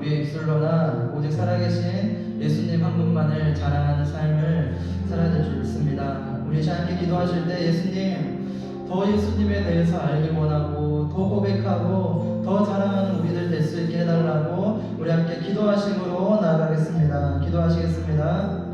우리의 입술로나 오직 살아계신 예수님 한 분만을 자랑하는 삶을 살아야 될 줄 믿습니다. 우리 함께 기도하실 때 예수님, 더 예수님에 대해서 알기 원하고 더 고백하고 더 자랑하는 우리들 될 수 있게 해달라고 우리 함께 기도하심으로 나아가겠습니다. 기도하시겠습니다.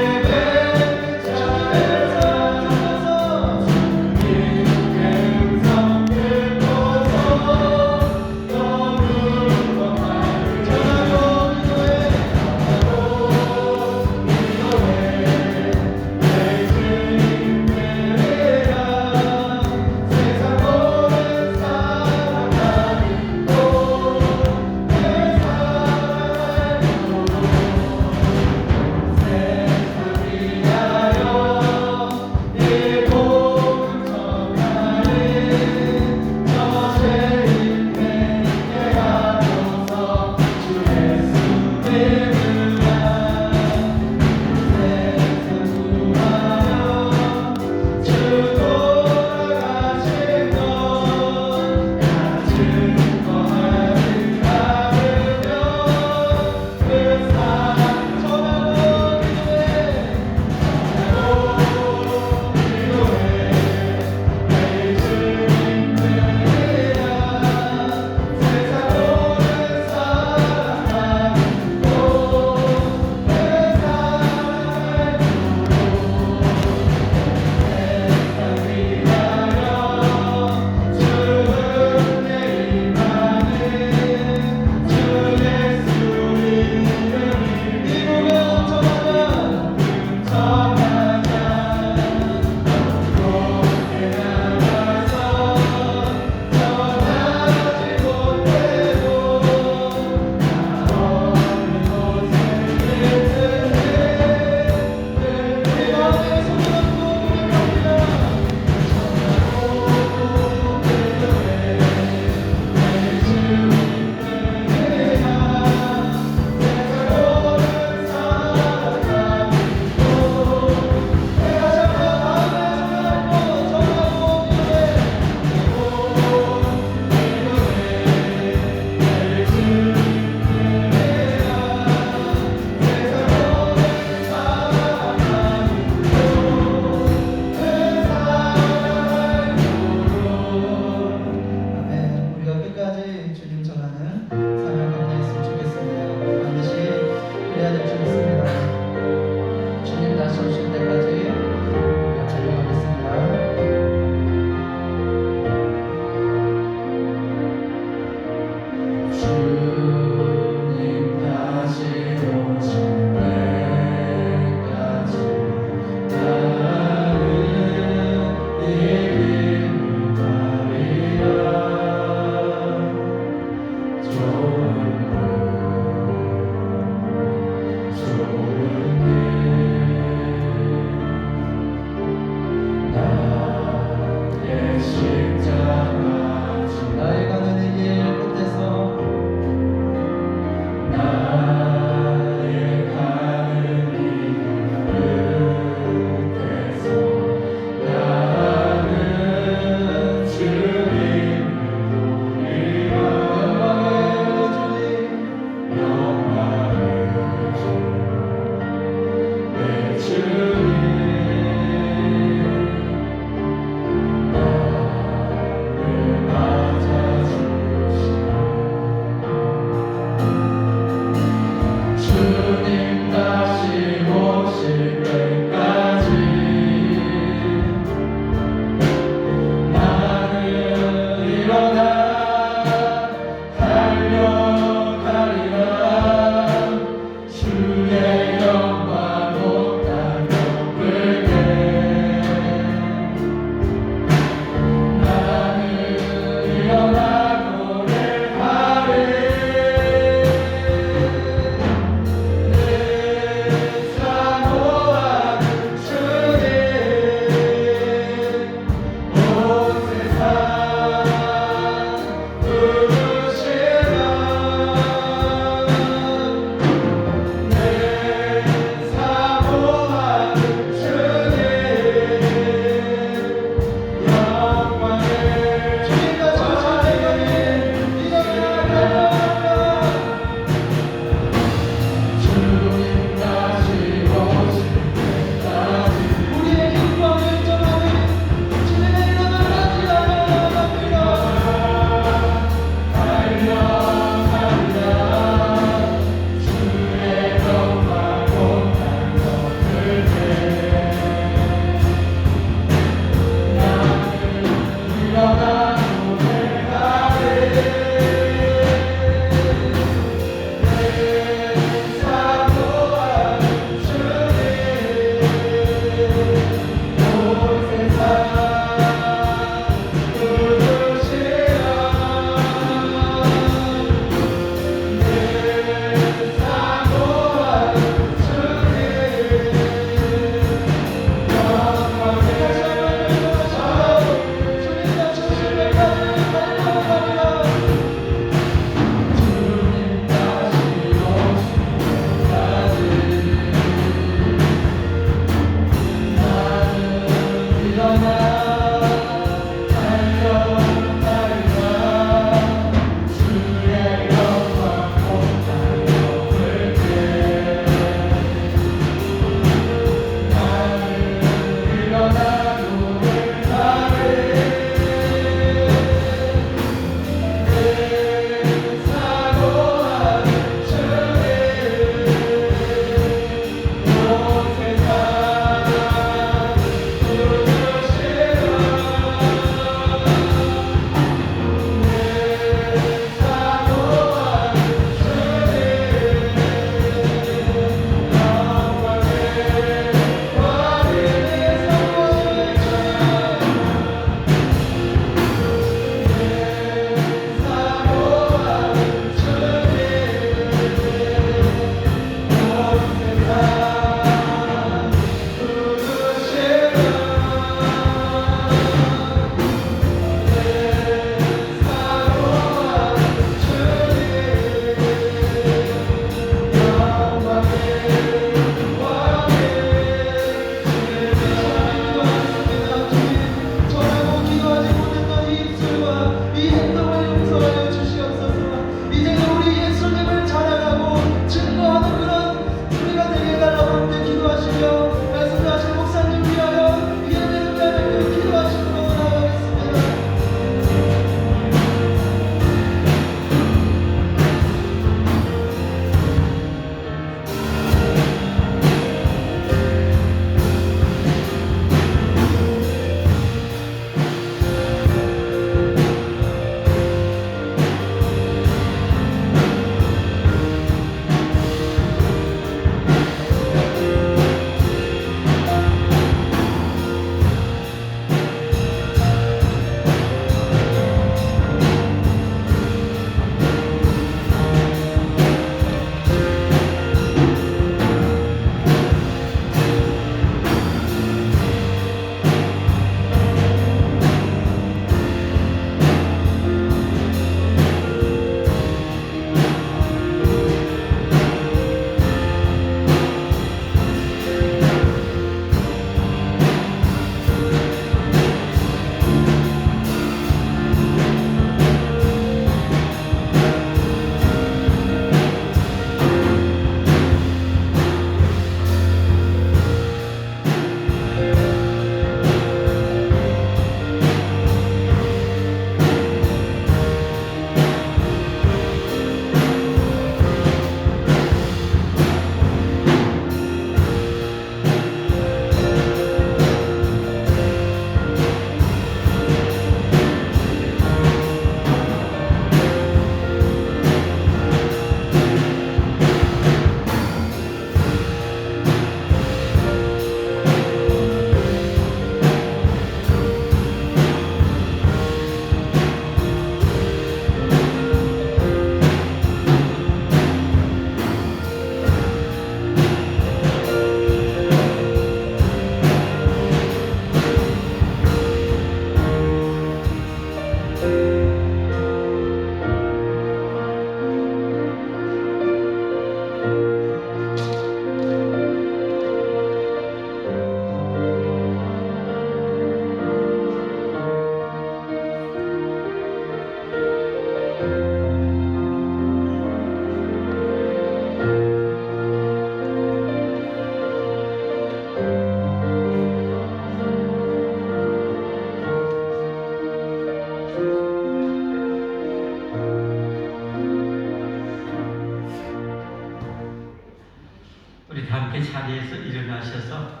우리 다 함께 자리에서 일어나셔서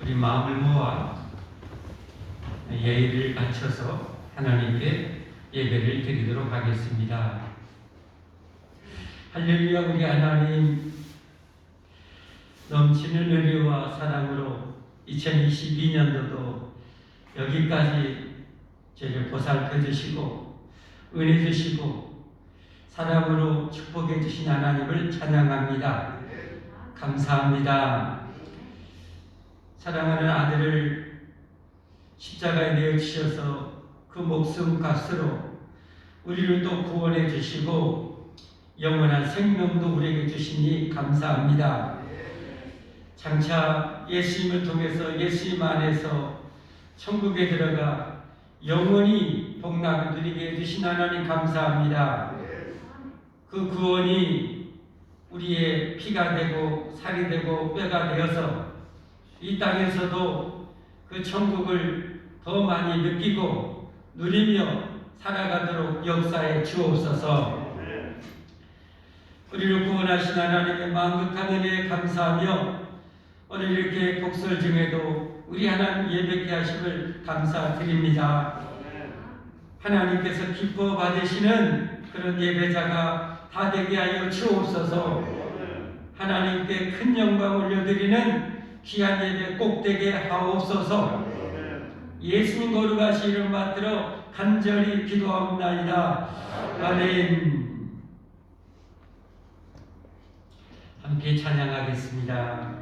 우리 마음을 모아 예의를 갖춰서 하나님께 예배를 드리도록 하겠습니다. 할렐루야. 우리 하나님, 넘치는 은혜와 사랑으로 2022년도도 여기까지 저희를 보살펴 주시고 은혜 주시고 사랑으로 축복해 주신 하나님을 찬양합니다. 감사합니다. 사랑하는 아들을 십자가에 내어 주셔서 그 목숨 값으로 우리를 또 구원해 주시고 영원한 생명도 우리에게 주시니 감사합니다. 장차 예수님을 통해서 예수님 안에서 천국에 들어가 영원히 복락을 누리게 해주신 하나님 감사합니다. 그 구원이 우리의 피가 되고 살이 되고 뼈가 되어서 이 땅에서도 그 천국을 더 많이 느끼고 누리며 살아가도록 역사해 주옵소서. 우리를 구원하신 하나님의 만극한 은혜에 감사하며 오늘 이렇게 복설 중에도 우리 하나님 예배케 하심을 감사드립니다. 하나님께서 기뻐 받으시는 그런 예배자가 다 되게 하여 주옵소서. 하나님께 큰 영광 올려드리는 귀한 예배 꼭 되게 하옵소서. 예수님 거룩하신 이름 받들어 간절히 기도하옵나이다. 아멘. 함께 찬양하겠습니다.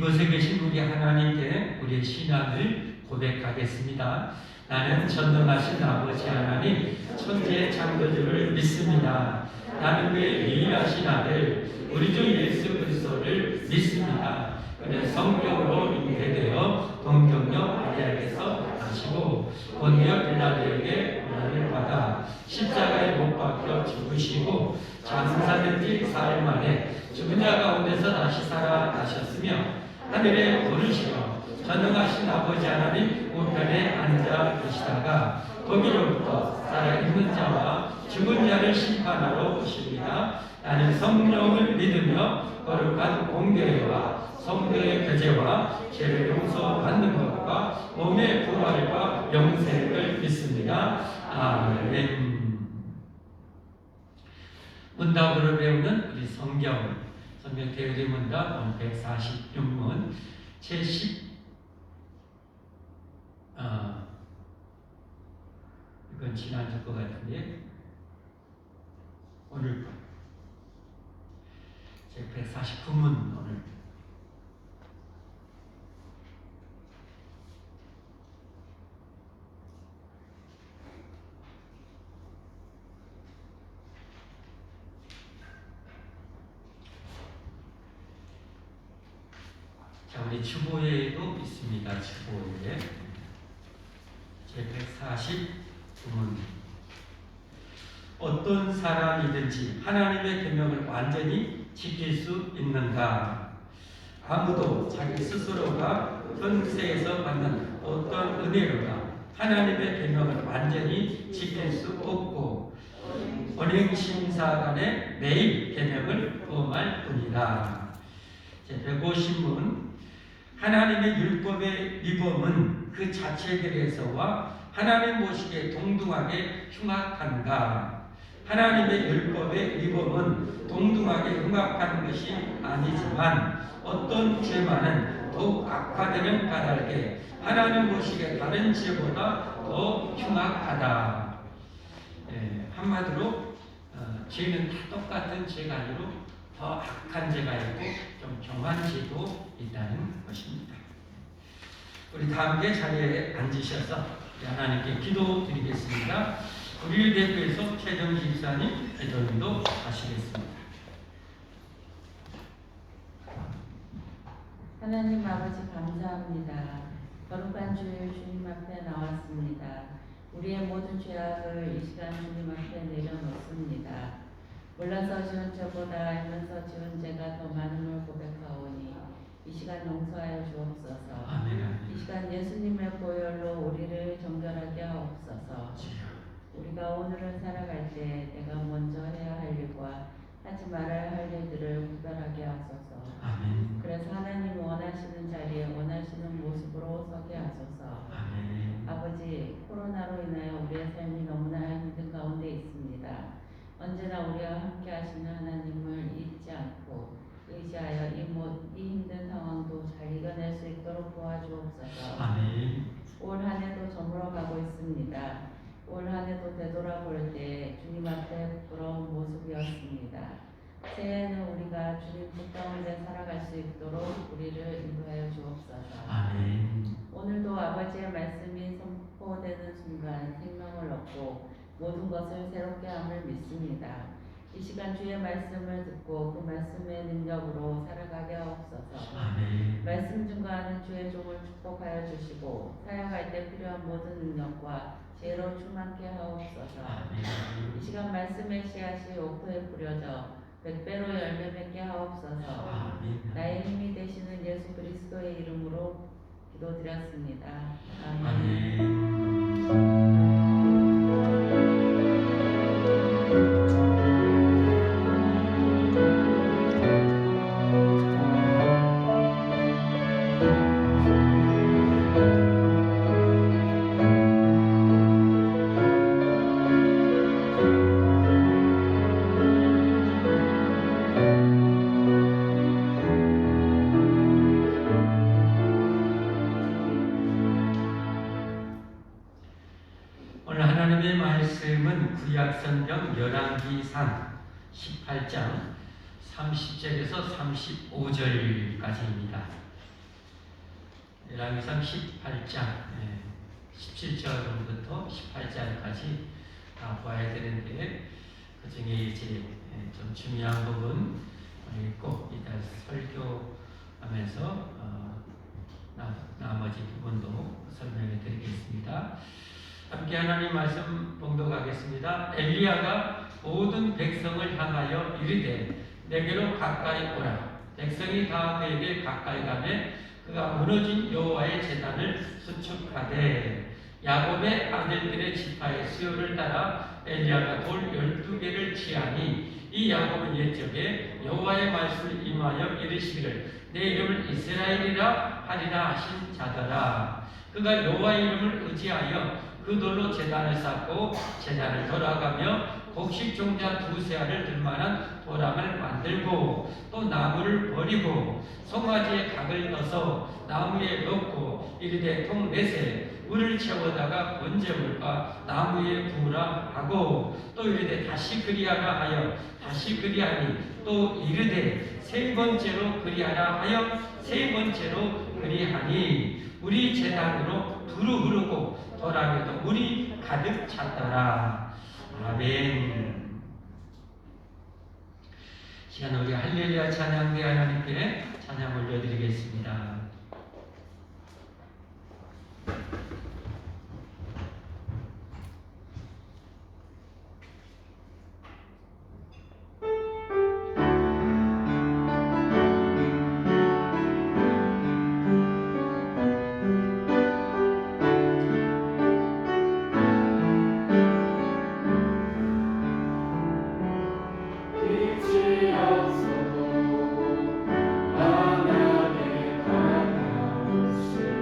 이곳에 계신 우리 하나님께 우리의 신앙을 고백하겠습니다. 나는 전능하신 아버지 하나님 천지의 창조주를 믿습니다. 나는 그의 유일하신 아들 우리 주 예수 그리스도를 믿습니다. 그는 성령으로 잉태되어 동정녀 마리아에게서 나시고 본디오 빌라도에게 고난을 받아 십자가에 못 박혀 죽으시고 장사된 지 사흘 만에 죽은 자 가운데서 다시 살아나셨으며 하늘에 오르시어 전능하신 아버지 하나님 우편에 앉아 계시다가 거기로부터 살아있는 자와 죽은 자를 심판하러 오십니다. 나는 성령을 믿으며 거룩한 공교회와 성도의 교제와 죄를 용서받는 것과 몸의 부활과 영생을 믿습니다. 아멘. 문답으로 배우는 우리 성경 대우리 문답 146문 제10 이건 지난주 것 같은데 오늘 제 149문 오늘 자, 우리 주보에도 있습니다. 주보에 제 149문 어떤 사람이든지 하나님의 계명을 완전히 지킬 수 있는가? 아무도 자기 스스로가 현세에서 받는 어떤 은혜로나 하나님의 계명을 완전히 지킬 수 없고 언행심사간에 매일 계명을 범할 뿐이다. 제 150문 하나님의 율법의 위법은 그 자체들에서와 하나님 보시기에 동등하게 흉악한가? 하나님의 율법의 위법은 동등하게 흉악한 것이 아니지만 어떤 죄만은 더욱 악화되는 까닭에 하나님 보시기에 다른 죄보다 더 흉악하다. 한마디로 죄는 다 똑같은 죄가 아니로 더 악한 죄가 있고 좀 경한 죄도 있다는 것입니다. 우리 다 함께 자리에 앉으셔서 하나님께 기도드리겠습니다. 우리를 대표해서 최정 집사님 기도님도 하시겠습니다. 하나님 아버지 감사합니다. 거룩한 주일 주님 앞에 나왔습니다. 우리의 모든 죄악을 이 시간 주님 앞에 내려놓습니다. 몰라서 지은 죄보다 알면서 지은 죄가 더 많음을 고백하오니 이 시간 용서하여 주옵소서. 아멘. 이 시간 예수님의 보혈로 우리를 정결하게 하옵소서. 우리가 오늘을 살아갈 때 내가 먼저 해야 할 일과 하지 말아야 할 일들을 구별하게 하소서. 아멘. 그래서 하나님 원하시는 자리에 원하시는 모습으로 서게 하소서. 아멘. 아버지, 코로나로 인하여 우리의 삶이 너무나 힘든 가운데 있습니다. 언제나 우리와 함께 하시는 하나님을 잊지 않고 의지하여 이 힘든 상황도 잘 이겨낼 수 있도록 도와주옵소서. 아멘. 올 한 해도 저물어가고 있습니다. 올 한 해도 되돌아볼 때 주님 앞에 부끄러운 모습이었습니다. 새해에는 우리가 주님 뜻 가운데 살아갈 수 있도록 우리를 인도하여 주옵소서. 아멘. 오늘도 아버지의 말씀이 선포되는 순간 생명을 얻고 모든 것을 새롭게 함을 믿습니다. 이 시간 주의 말씀을 듣고 그 말씀의 능력으로 살아가게 하옵소서. 아멘. 말씀 증거하는 주의 종을 축복하여 주시고 사역할 때 필요한 모든 능력과 지혜로 충만케 하옵소서. 아멘. 이 시간 말씀의 씨앗이 옥토에 뿌려져 100배로 열매 맺게 하옵소서. 아멘. 나의 힘이 되시는 예수 그리스도의 이름으로 기도드렸습니다. 아멘. 아멘. 오늘 하나님의 말씀은 구약성경 열왕기상 18장 30절에서 35절까지입니다. 열왕기상 18장 17절부터 18절까지 다 봐야 되는데 그 중에 이제 좀 중요한 부분 우리 꼭 이따 설교하면서 나머지 부분도 설명해 드리겠습니다. 함께 하나님 말씀 봉독하겠습니다. 엘리야가 모든 백성을 향하여 이르되 내게로 가까이 오라. 백성이 다 그에게 가까이 가매 그가 무너진 여호와의 제단을 수축하되 야곱의 아들들의 지파의 수요를 따라 엘리야가 돌 12개를 취하니 이 야곱은 옛적에 여호와의 말씀을 임하여 이르시기를 내 이름을 이스라엘이라 하리라 하신 자더라. 그가 여호와의 이름을 의지하여 그 돌로 제단을 쌓고 제단을 돌아가며 곡식 종자 2세알을 들만한 도랑을 만들고 또 나무를 버리고 송아지의 각을 떠서 나무에 넣고 이르되 통 4세 물을 채워다가 번제물과 나무에 부으라 하고 또 이르되 다시 그리하라 하여 다시 그리하니 또 이르되 3번째로 그리하라 하여 3번째로 그리하니 물이 제단으로 두루 흐르고 도랑에도 물이 가득 찼더라. 아멘. 시간 우리 할렐루야 찬양대 하나님께 찬양 올려드리겠습니다. 하나님의 다가오시고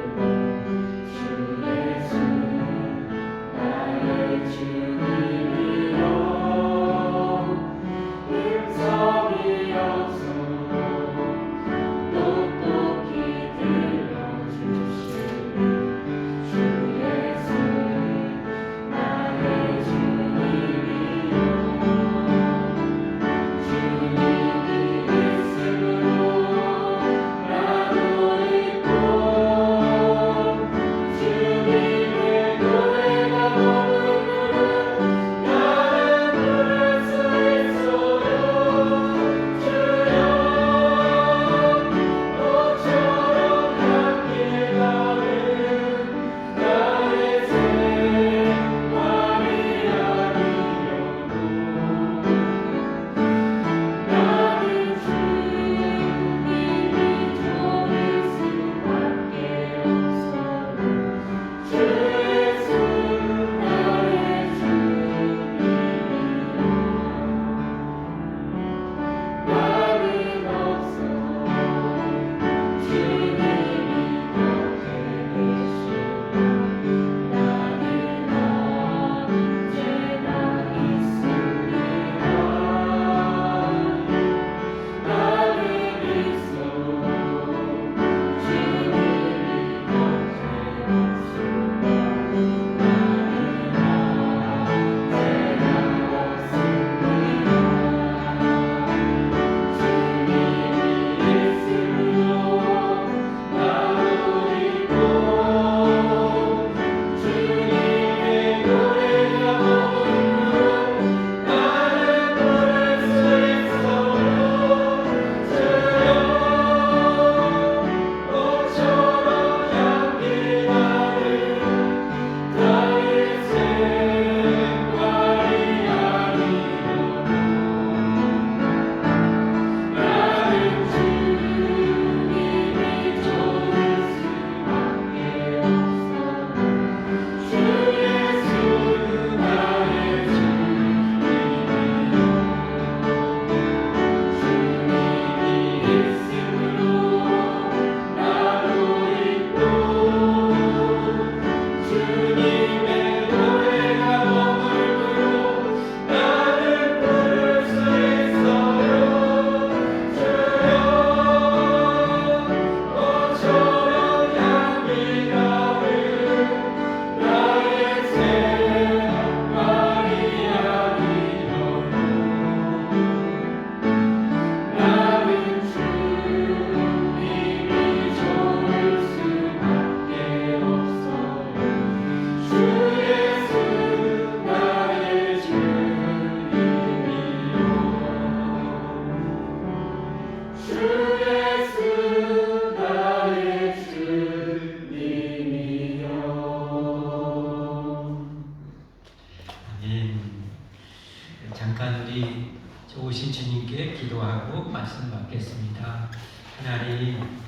잠깐 우리 오신 주님께 기도하고 말씀 받겠습니다. 하나님,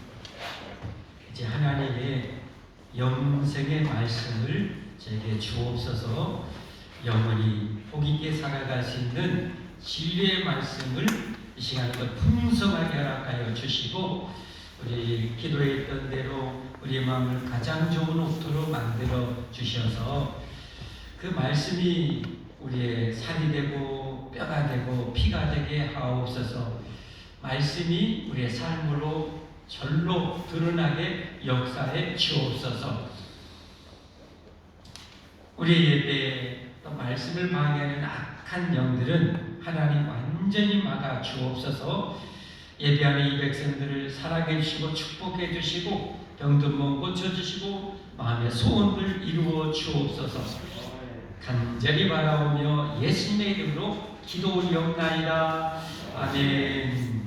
이제 하나님의 영생의 말씀을 제게 주옵소서. 영원히 복 있게 살아갈 수 있는 진리의 말씀을 이 시간에 풍성하게 허락하여 주시고, 우리 기도했던 대로 우리의 마음을 가장 좋은 옥토로 만들어 주셔서 그 말씀이 우리의 살이 되고 뼈가 되고 피가 되게 하옵소서. 말씀이 우리의 삶으로 절로 드러나게 역사해 주옵소서. 우리의 예배에 또 말씀을 방해하는 악한 영들은 하나님 완전히 막아 주옵소서. 예배하는 이 백성들을 사랑해 주시고 축복해 주시고 병든 몸 고쳐주시고 마음의 소원을 이루어 주옵소서. 간절히 바라오며 예수님의 이름으로 기도 올리옵나이다. 아멘.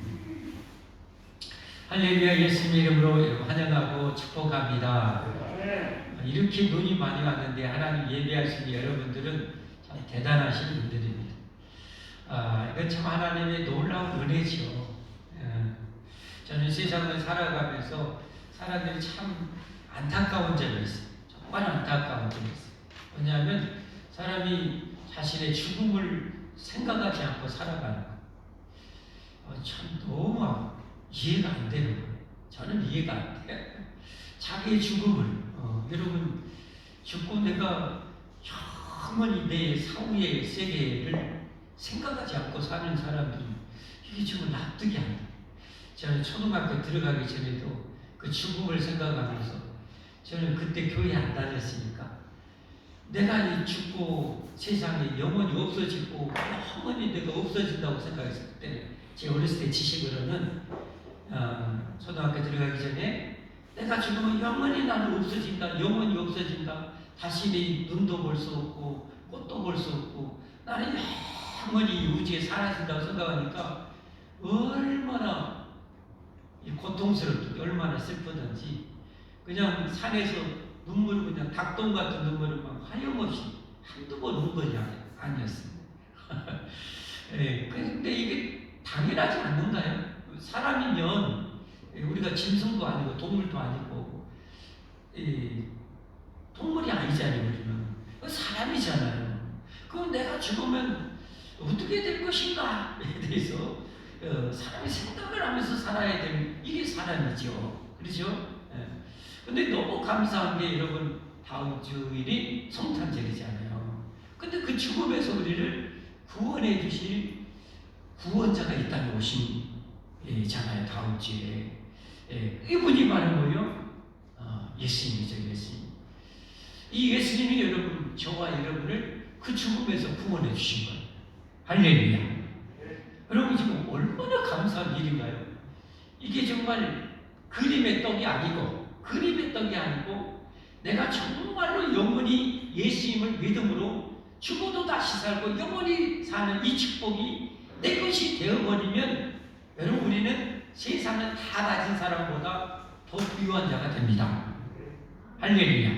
할렐루야. 예수님의 이름으로 환영하고 축복합니다. 이렇게 눈이 많이 왔는데 하나님 예배하시는 여러분들은 참 대단하신 분들입니다. 이건 참 하나님의 놀라운 은혜죠. 저는 세상을 살아가면서 사람들이 참 안타까운 점이 있어요. 정말 안타까운 점이 있어요. 왜냐하면 사람이 자신의 죽음을 생각하지 않고 살아가는 거. 참 너무 이해가 안 되는 거예요. 저는 이해가 안 돼요. 자기의 죽음을 여러분, 죽고 내가 영원히 내 사후의 세계를 생각하지 않고 사는 사람들은 이게 정말 납득이 안 돼요. 저는 초등학교 들어가기 전에도 그 죽음을 생각하면서, 저는 그때 교회 안 다녔으니까 내가 이 죽고 세상에 영원히 없어지고 영원히 내가 없어진다고 생각했을 때, 제 어렸을 때 지식으로는 초등학교 들어가기 전에 내가 죽으면 영원히 나는 없어진다, 영원히 없어진다, 다시 내 눈도 볼 수 없고 꽃도 볼 수 없고 나는 영원히 우주에 사라진다고 생각하니까 얼마나 고통스럽든지 얼마나 슬프든지 그냥 산에서 눈물을 그냥 닭똥 같은 눈물을 막 하염없이 한두 번 운 것이 아니었습니다. 근데 이게 당연하지 않는가요? 사람이면 우리가 짐승도 아니고 동물도 아니고 동물이 아니잖아요. 우리는 사람이잖아요. 그럼 내가 죽으면 어떻게 될 것인가에 대해서 사람이 생각을 하면서 살아야 되는, 이게 사람이죠. 그렇죠? 근데 너무 감사한 게 여러분, 다음 주일이 성탄절이잖아요. 근데 그 죽음에서 우리를 구원해 주실 구원자가 이 땅에 오신잖아요. 다음 주에. 이분이 바로 뭐예요? 예수님이죠. 예수님. 이 예수님이 여러분, 저와 여러분을 그 죽음에서 구원해 주신 거예요. 할렐루야. 여러분, 지금 얼마나 감사한 일인가요? 이게 정말 그림의 떡이 아니고 내가 정말로 영원히 예수님을 믿음으로 죽어도 다시 살고 영원히 사는 이 축복이 내 것이 되어버리면, 여러분, 우리는 세상을 다 가진 사람보다 더 부유한 자가 됩니다. 할렐루야.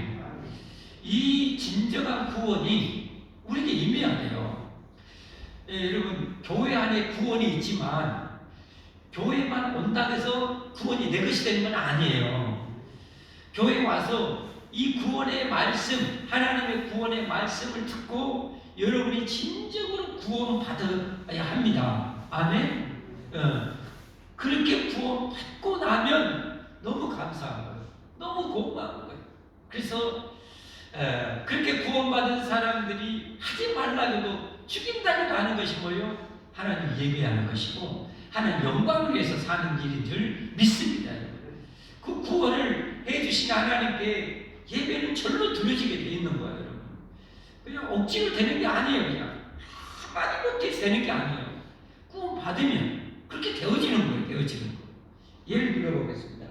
이 진정한 구원이 우리에게 임해야 돼요. 여러분, 교회 안에 구원이 있지만 교회만 온다고 해서 구원이 내 것이 되는 건 아니에요. 교회 와서 이 구원의 말씀, 하나님의 구원의 말씀을 듣고 여러분이 진정으로 구원받아야 합니다. 아멘? 그렇게 구원받고 나면 너무 감사한 거예요. 너무 고마운 거예요. 그래서 그렇게 구원받은 사람들이 하지 말라고도 죽인다고 하는 것이 뭐예요? 하나님 예배하는 것이고 하나님 영광을 위해서 사는 일인 줄 믿습니다. 그 구원을 해주신 하나님께 예배는 절로 드려지게 돼 있는 거예요. 여러분. 그냥 억지로 되는 게 아니에요. 그냥 한마디 못해서 되는 게 아니에요. 구원받으면 그렇게 되어지는 거예요. 되어지는 거예요. 예를 들어보겠습니다.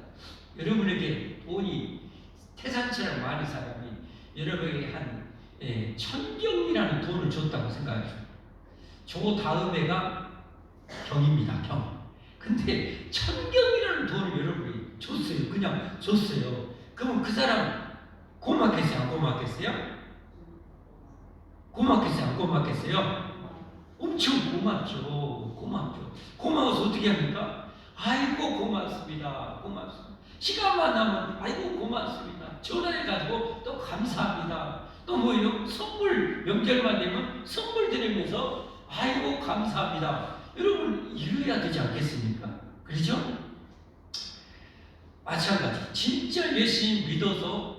여러분에게 돈이 태산처럼 많은 사람이 여러분에게 한 1,000경이라는 돈을 줬다고 생각하죠. 저 다음에가 경입니다. 경. 근데 1,000경이라는 돈을 여러분이 줬어요. 그냥 줬어요. 그러면 그 사람 고맙겠어요? 안 고맙겠어요? 고맙겠어요? 안 고맙겠어요? 엄청 고맙죠. 고맙죠. 고마워서 어떻게 합니까? 아이고 고맙습니다. 고맙습니다. 시간만 나면 아이고 고맙습니다. 전화해가지고 또 감사합니다. 또 뭐예요? 선물 명절만 되면 선물 드리면서 아이고 감사합니다. 여러분 이래야 되지 않겠습니까? 그렇죠? 마찬가지. 진짜 열심히 믿어서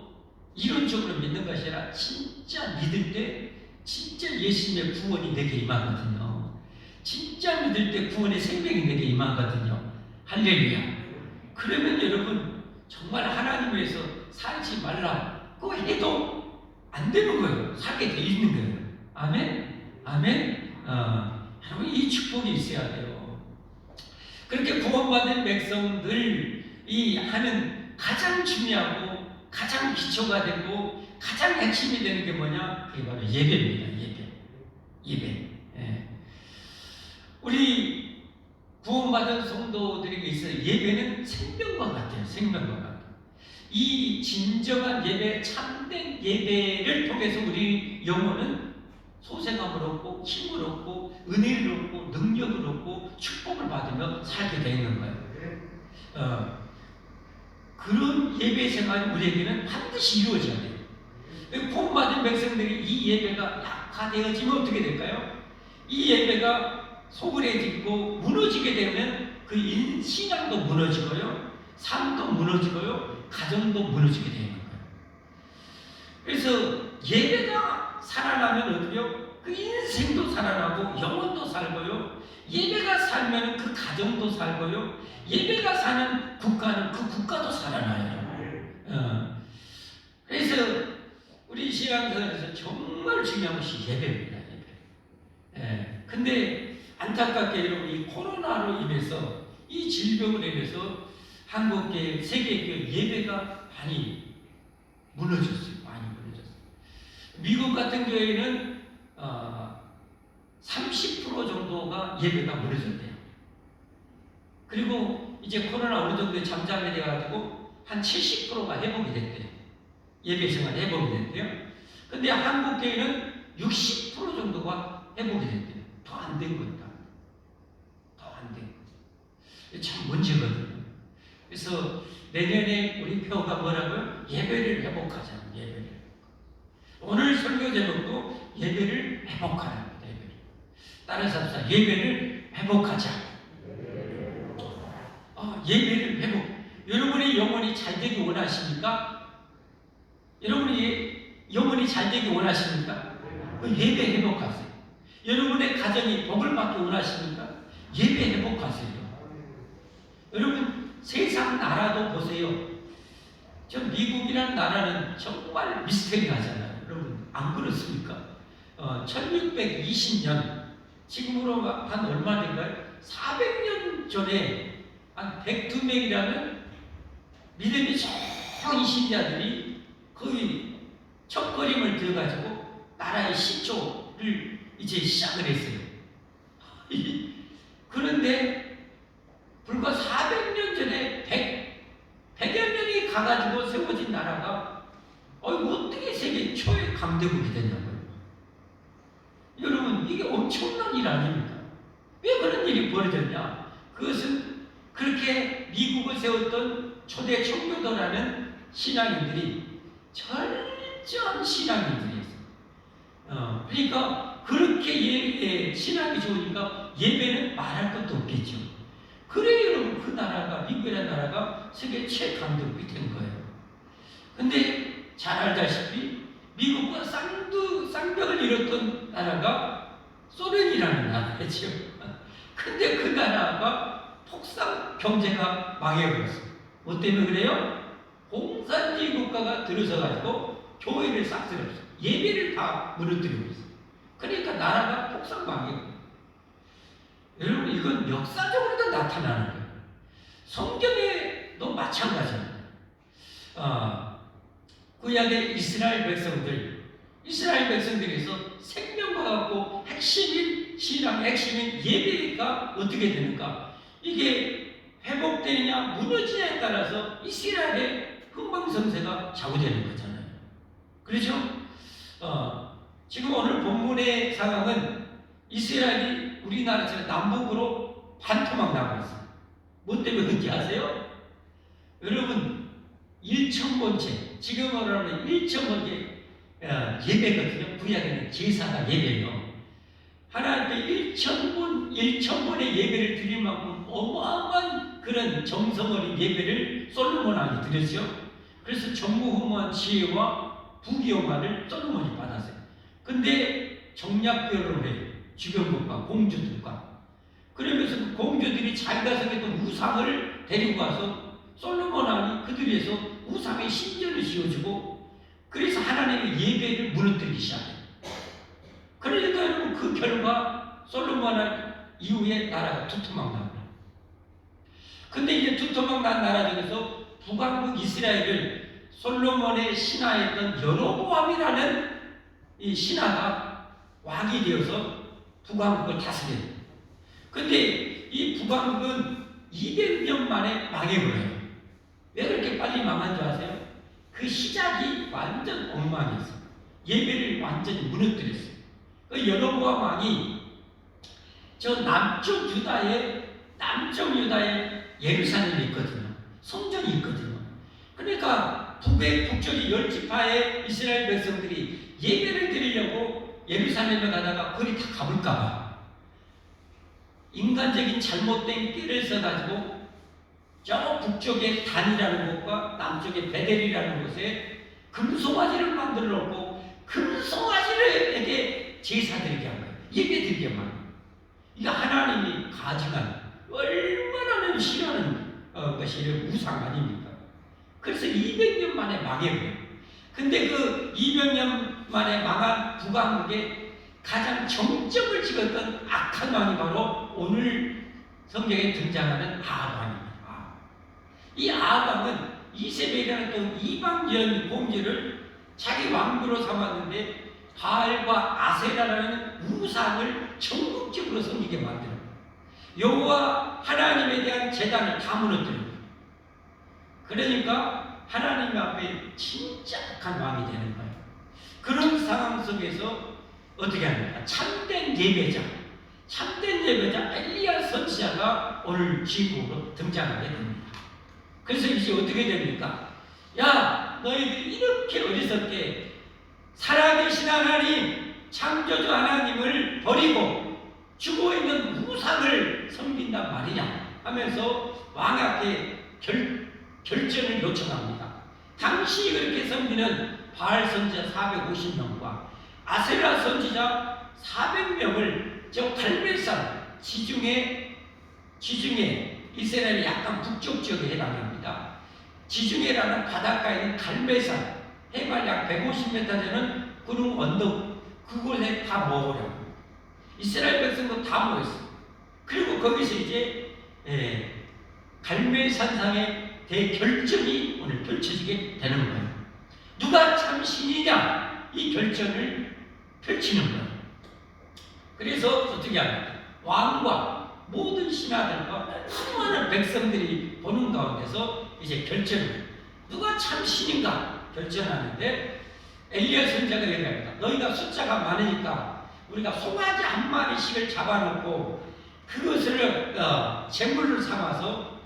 이론적으로 믿는 것이 아니라 진짜 믿을 때 진짜 예수님의 구원이 내게 임하거든요. 진짜 믿을 때 구원의 생명이 내게 임하거든요. 할렐루야. 그러면 여러분 정말 하나님 위해서 살지 말라고 해도 안 되는 거예요. 살게 돼 있는 거예요. 아멘? 아멘? 여러분 이 축복이 있어야 돼요. 그렇게 구원받은 백성들이 하는 가장 중요하고 가장 기초가 되고 가장 핵심이 되는 게 뭐냐? 그게 바로 예배입니다. 예배. 예. 우리 구원받은 성도들에게 있어 예배는 생명과 같아요. 생명과 같아요. 이 진정한 예배, 참된 예배를 통해서 우리 영혼은 소생함을 얻고 힘을 얻고 은혜를 얻고 능력을 얻고 축복을 받으며 살게 되는 거예요. 그런 예배 생활이 우리에게는 반드시 이루어져야 돼요. 구원받은 백성들이 이 예배가 약화되어지면 어떻게 될까요? 이 예배가 소홀해지고 무너지게 되면 그 신앙도 무너지고요, 삶도 무너지고요, 가정도 무너지게 되는 거예요. 그래서 예배가 살아나면 어떻게요? 그 인생도 살아나고 영혼도 살고요, 예배가 살면 그 가정도 살고요, 예배가 사는 국가는 그 국가도 살아나요. 그래서 우리 신앙생활에서 정말 중요한 것이 예배입니다. 예배. 근데 안타깝게 여러분 이 코로나로 인해서 이 질병으로 인해서 한국교회, 세계교회 예배가 많이 무너졌어요. 많이 무너졌어요. 미국 같은 교회는 30% 정도가 예배가 무너졌대요. 그리고 이제 코로나 어느 정도 잠잠이 돼가지고 한 70%가 회복이 됐대요. 예배 생활 회복이 됐대요. 근데 한국 교회는 60% 정도가 회복이 됐대요. 더 안 된 거니까. 더 안 된 거. 참 문제거든요. 그래서 내년에 우리 표가 뭐라고요? 예배를 회복하자. 예배를. 오늘 설교 제목도 예배를 회복하라. 예배를. 따라서 합시다. 예배를 회복하자. 예배를 회복. 여러분의 영혼이 잘 되기 원하십니까? 여러분이 영혼이 잘 되기 원하십니까? 예배 회복하세요. 여러분의 가정이 복을 받기 원하십니까? 예배 회복하세요. 여러분 세상 나라도 보세요. 저 미국이라는 나라는 정말 미스테리하잖아요. 여러분 안 그렇습니까? 1620년 지금으로 한 얼마 된가요? 400년 전에 한 102명이라는 믿음이 좋은 신자들이 거의 첫걸음을 들어가지고 나라의 시초를 이제 시작을 했어요. 그런데 불과 400년 전에 100여 명이 가가지고 세워진 나라가 어떻게 세계 초의 강대국이 됐냐고요. 여러분 이게 엄청난 일 아닙니까? 왜 그런 일이 벌어졌냐? 그것은 그렇게 미국을 세웠던 초대 청교도라는 신앙인들이 철저한 신앙인들이었어요. 그러니까 그렇게 신앙이 좋으니까 예배는 말할 것도 없겠죠. 그래 여러분 그 나라가 미국이라는 나라가 세계 최강대국이 된 거예요. 근데 잘 알다시피 미국과 쌍벽을 이뤘던 나라가 소련이라는 나라죠. 근데 그 나라가 폭삭 경제가 망해버렸어요. 뭐 때문에 그래요? 공산주의 국가가 들어서가지고 교회를 싹쓸었어요. 예배를 다 무너뜨리고 있어요. 그러니까 나라가 폭삭 망해버려요. 여러분 이건 역사적으로도 나타나는 거예요. 성경에도 마찬가지입니다. 구약의 이스라엘 백성들에서 생명과 같고 핵심인 신앙의 핵심인 예배가 어떻게 되는가? 이게 회복되느냐 무너지냐에 따라서 이스라엘의 흥망성쇠가 좌우되는 거잖아요. 그렇죠? 지금 오늘 본문의 상황은 이스라엘이 우리나라에서 남북으로 반토막 나고 있어요. 뭐 때문에 그런지 아세요? 여러분 1,000번째 지금으로 하면 1,000번째 예배거든요. 구약에는 제사가 예배예요. 하나님께 1,000번의 예배를 드릴 만큼 어마어마한 그런 정성 어린 예배를 솔로몬 왕이 드렸죠. 그래서 전무후무한 지혜와 부귀영화를 솔로몬이 받았어요. 근데 정략 결혼을 해요. 주변국과 공주들과. 그러면서 그 공주들이 자기가 생겼던 우상을 데리고 와서 솔로몬 왕이 그들 위해서 우상의 신전을 지어주고, 그래서 하나님의 예배를 무너뜨리기 시작해요. 그러니까 여러분 그 결과 솔로몬 왕 이후에 나라가 두토막 나고요. 근데 이제 두토막 난 나라 중에서 북왕국 이스라엘을 솔로몬의 신하였던 여로보암이라는 이 신하가 왕이 되어서 북왕국을 다스려요. 근데 이 북왕국은 200년 만에 망해버려요. 왜 그렇게 빨리 망한 줄 아세요? 그 시작이 완전 엉망이었어요. 예배를 완전히 무너뜨렸어요. 그 여로보암 왕이 저 남쪽 유다에 예루살렘이 있거든요. 성전이 있거든요. 그러니까 북쪽의 10지파의 이스라엘 백성들이 예배를 드리려고 예루살렘에 가다가 거기 다 가볼까봐 인간적인 잘못된 끼를 써가지고 저 북쪽의 단이라는 곳과 남쪽의 베델이라는 곳에 금송아지를 만들어 놓고 금송아지에게 제사드리게 한 거예요. 예배드리게 한 거예요. 이거 하나님이 가증한 얼마나 싫어하는 것이 우상 아닙니까? 그래서 200년 만에 망해버려요. 근데 그 200년 만에 망한 북왕국의 가장 정점을 찍었던 악한 왕이 바로 오늘 성경에 등장하는 아합 왕입니다. 이 아합 왕은 이세벨이라는 또 이방연 공주를 자기 왕비로 삼았는데 바알과 아세라라는 우상을 전국적으로 섬기게 만들어요. 여호와 하나님에 대한 제단을 다 무너뜨립니다. 그러니까 하나님 앞에 진짜 악한 왕이 되는 거예요. 그런 상황 속에서 어떻게 합니까? 참된 예배자 엘리야 선지자가 오늘 주인공으로 등장하게 됩니다. 그래서 이제 어떻게 됩니까? 야, 너희들 이렇게 어리석게 살아계신 하나님, 창조주 하나님을 버리고 죽어있는 우상을 섬긴단 말이냐 하면서 왕 앞에 결전을 요청합니다. 당신이 그렇게 섬기는 바알 선지자 450명과 아세라 선지자 400명을 저 갈멜산 지중해 이스라엘의 약간 북쪽 지역에 해당합니다. 지중해라는 바닷가에 있는 갈멜산 해발 약 150m 되는 구름 언덕 그곳에 다 모으려고 이스라엘 백성도 다 모였어요. 그리고 거기서 이제 갈멜산상의 대결전이 오늘 펼쳐지게 되는 거예요. 누가 참 신이냐 이 결전을 펼치는 거예요. 그래서 어떻게 합니까? 왕과 모든 신하들과 수많은 백성들이 보는 가운데서 이제 결전을 누가 참 신인가 결전하는데 엘리야 선지자가 얘기합니다. 너희가 숫자가 많으니까 우리가 송아지 한 마리씩을 잡아놓고 그것을 제물로 삼아서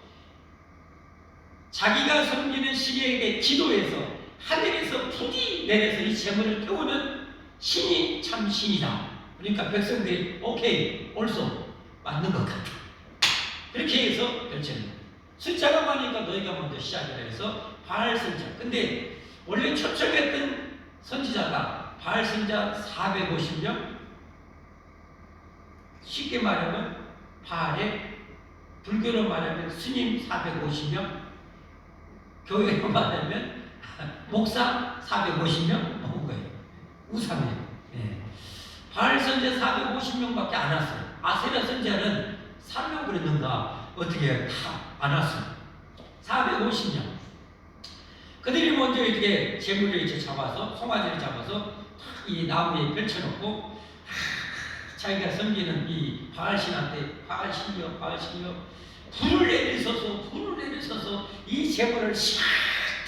자기가 섬기는 신에게 기도해서 하늘에서 부디 내려서 이 제물을 태우는 신이 참 신이다. 그러니까 백성들이 오케이 옳소 맞는 것 같아. 그렇게 해서 결정합니다. 숫자가 많으니까 너희가 먼저 시작을 해서 바알 선지자. 근데 원래 초청했던 선지자가 바알 선지자 450명. 쉽게 말하면 바알의 불교로 말하면 스님 450명, 교회로 말하면 목사 450명 모은 거예요. 우상이에요. 바알 선지자 450명밖에 안 왔어요. 아세라 선지자는 3명 그랬는가 어떻게 다 안 왔어요. 450명. 그들이 먼저 이렇게 제물을 이제 잡아서 송아지를 잡아서 이 나무에 펼쳐놓고 자기가 섬기는 이 바알 신한테 바알 신이여 불을 내리셔서 이 제물을 샥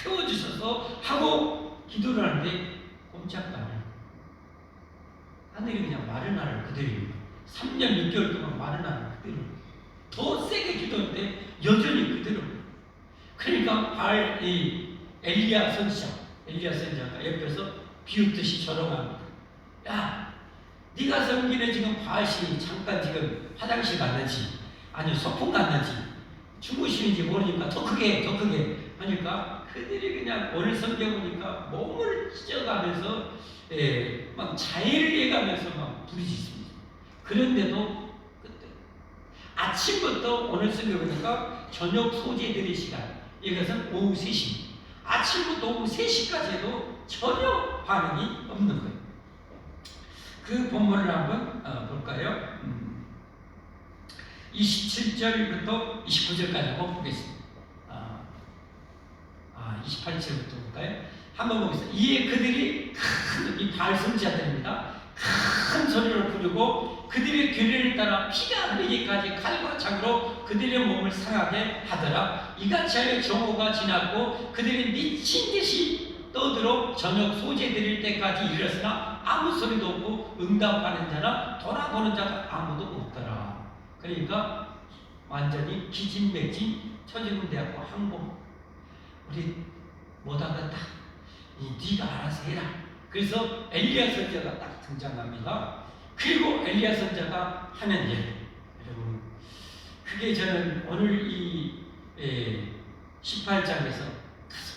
태워주셔서 하고 기도를 하는데 꼼짝도 안 해요. 하늘이 그냥 마른 하늘 그대로입니다. 3년 6개월 동안 말은 안 하고 그대로. 더 세게 기도했는데 여전히 그대로. 그러니까 이 엘리야 선지자가 옆에서 비웃듯이 저러갑니다. 야, 네가 섬기는 지금 바알이 잠깐 지금 화장실 갔는지 아니면 소풍 갔는지 주무시는지 모르니까 더 크게 하니까 그들이 그냥 오늘 성경 보니까 몸을 찢어가면서 막 자해를 해가면서 막 부르짖습니다. 그런데도 그때 아침부터 오늘 성경 보니까 저녁 소재들의 시간, 이것은 오후 3시, 아침부터 오후 3시까지 해도 전혀 반응이 없는 거예요. 그 본문을 한번 볼까요? 27절부터 29절까지 한번 보겠습니다. 28절부터 볼까요? 한번 보겠습니다. 이에 그들이 이 바알 선지자들입니다. 큰 소리로 부르고 그들의 규례를 따라 피가 흐르기까지 칼과 창으로 그들의 몸을 상하게 하더라. 이같이 하여 정오가 지났고 그들이 미친 듯이 떠들어 저녁 소재 드릴 때까지 이르렀으나 아무 소리도 없고 응답하는 자나 돌아보는 자가 아무도 없더라. 그러니까 완전히 기진맥진 처지군대하고 항복. 우리 못하겠다. 네가 알아서 해라. 그래서 엘리야 선지자가 딱 등장합니다. 그리고 엘리야 선지자가 하는 일, 여러분, 그게 저는 오늘 이 18장에서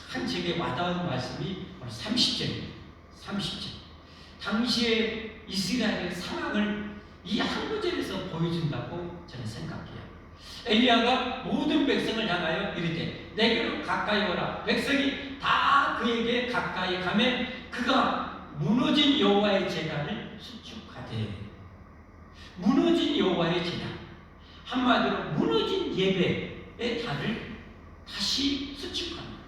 한 제게 와닿은 말씀이 30절입니다. 30절. 당시에 이스라엘의 상황을 이 한 구절에서 보여준다고 저는 생각해요. 엘리야가 모든 백성을 향하여 이르되 내게로 가까이 오라. 백성이 다 그에게 가까이 가면 그가 무너진 여호와의 제단을 수축하되. 무너진 여호와의 제단, 한마디로 무너진 예배의 단을 다시 수축합니다.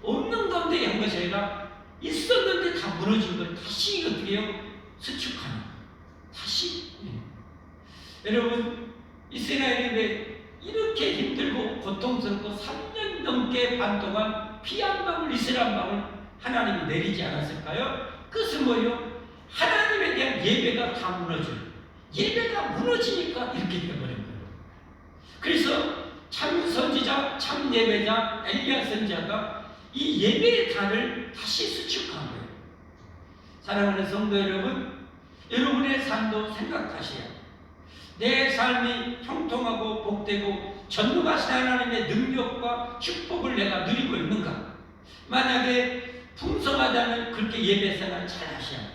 없는 가운데 한 것이 아니라 있었는데 다 무너진 걸 다시 어떻게 해요? 수축하는. 다시. 여러분, 이스라엘이 왜 이렇게 힘들고 고통스럽고 3년 넘게 반 동안 피 한 방울 이슬 한 방울 하나님이 내리지 않았을까요? 그것은 뭐예요? 하나님에 대한 예배가 다 무너져요. 예배가 무너지니까 이렇게 되어버린 거예요. 그래서 참 선지자, 참 예배자 엘리야 선지자가 이 예배의 단을 다시 수축한 거예요. 사랑하는 성도 여러분, 여러분의 삶도 생각하셔야 해요. 내 삶이 형통하고 복되고 전능하신 하나님의 능력과 축복을 내가 누리고 있는가? 만약에 풍성하다면 그렇게 예배 생활 잘 하셔야 해요.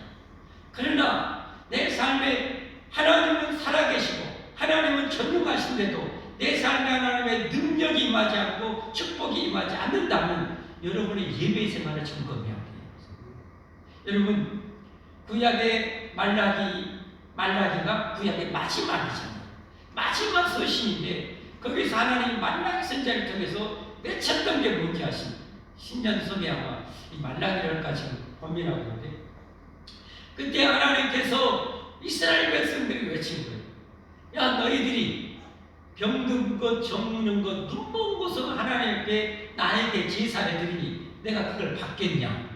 그러나 내 삶에 하나님은 살아계시고 하나님은 전능하신데도 내 삶에 하나님의 능력이 임하지 않고 축복이 임하지 않는다면 여러분의 예배 생활을 점검해야 돼요. 여러분, 구약의 말라기가 구약의 마지막이잖아요. 마지막 서신인데 거기서 하나님이 말라기 선지자를 통해서 외쳤던 게 뭔지 아십니까? 신년 속에 아마 이 말라기를 지금 고민하고 있는데 그때 하나님께서 이스라엘 백성들이 외친 거예요. 야, 너희들이 병든 것, 정는 것, 눈먼 것을 하나님 앞에 나에게 제사를 드리니 내가 그걸 받겠냐?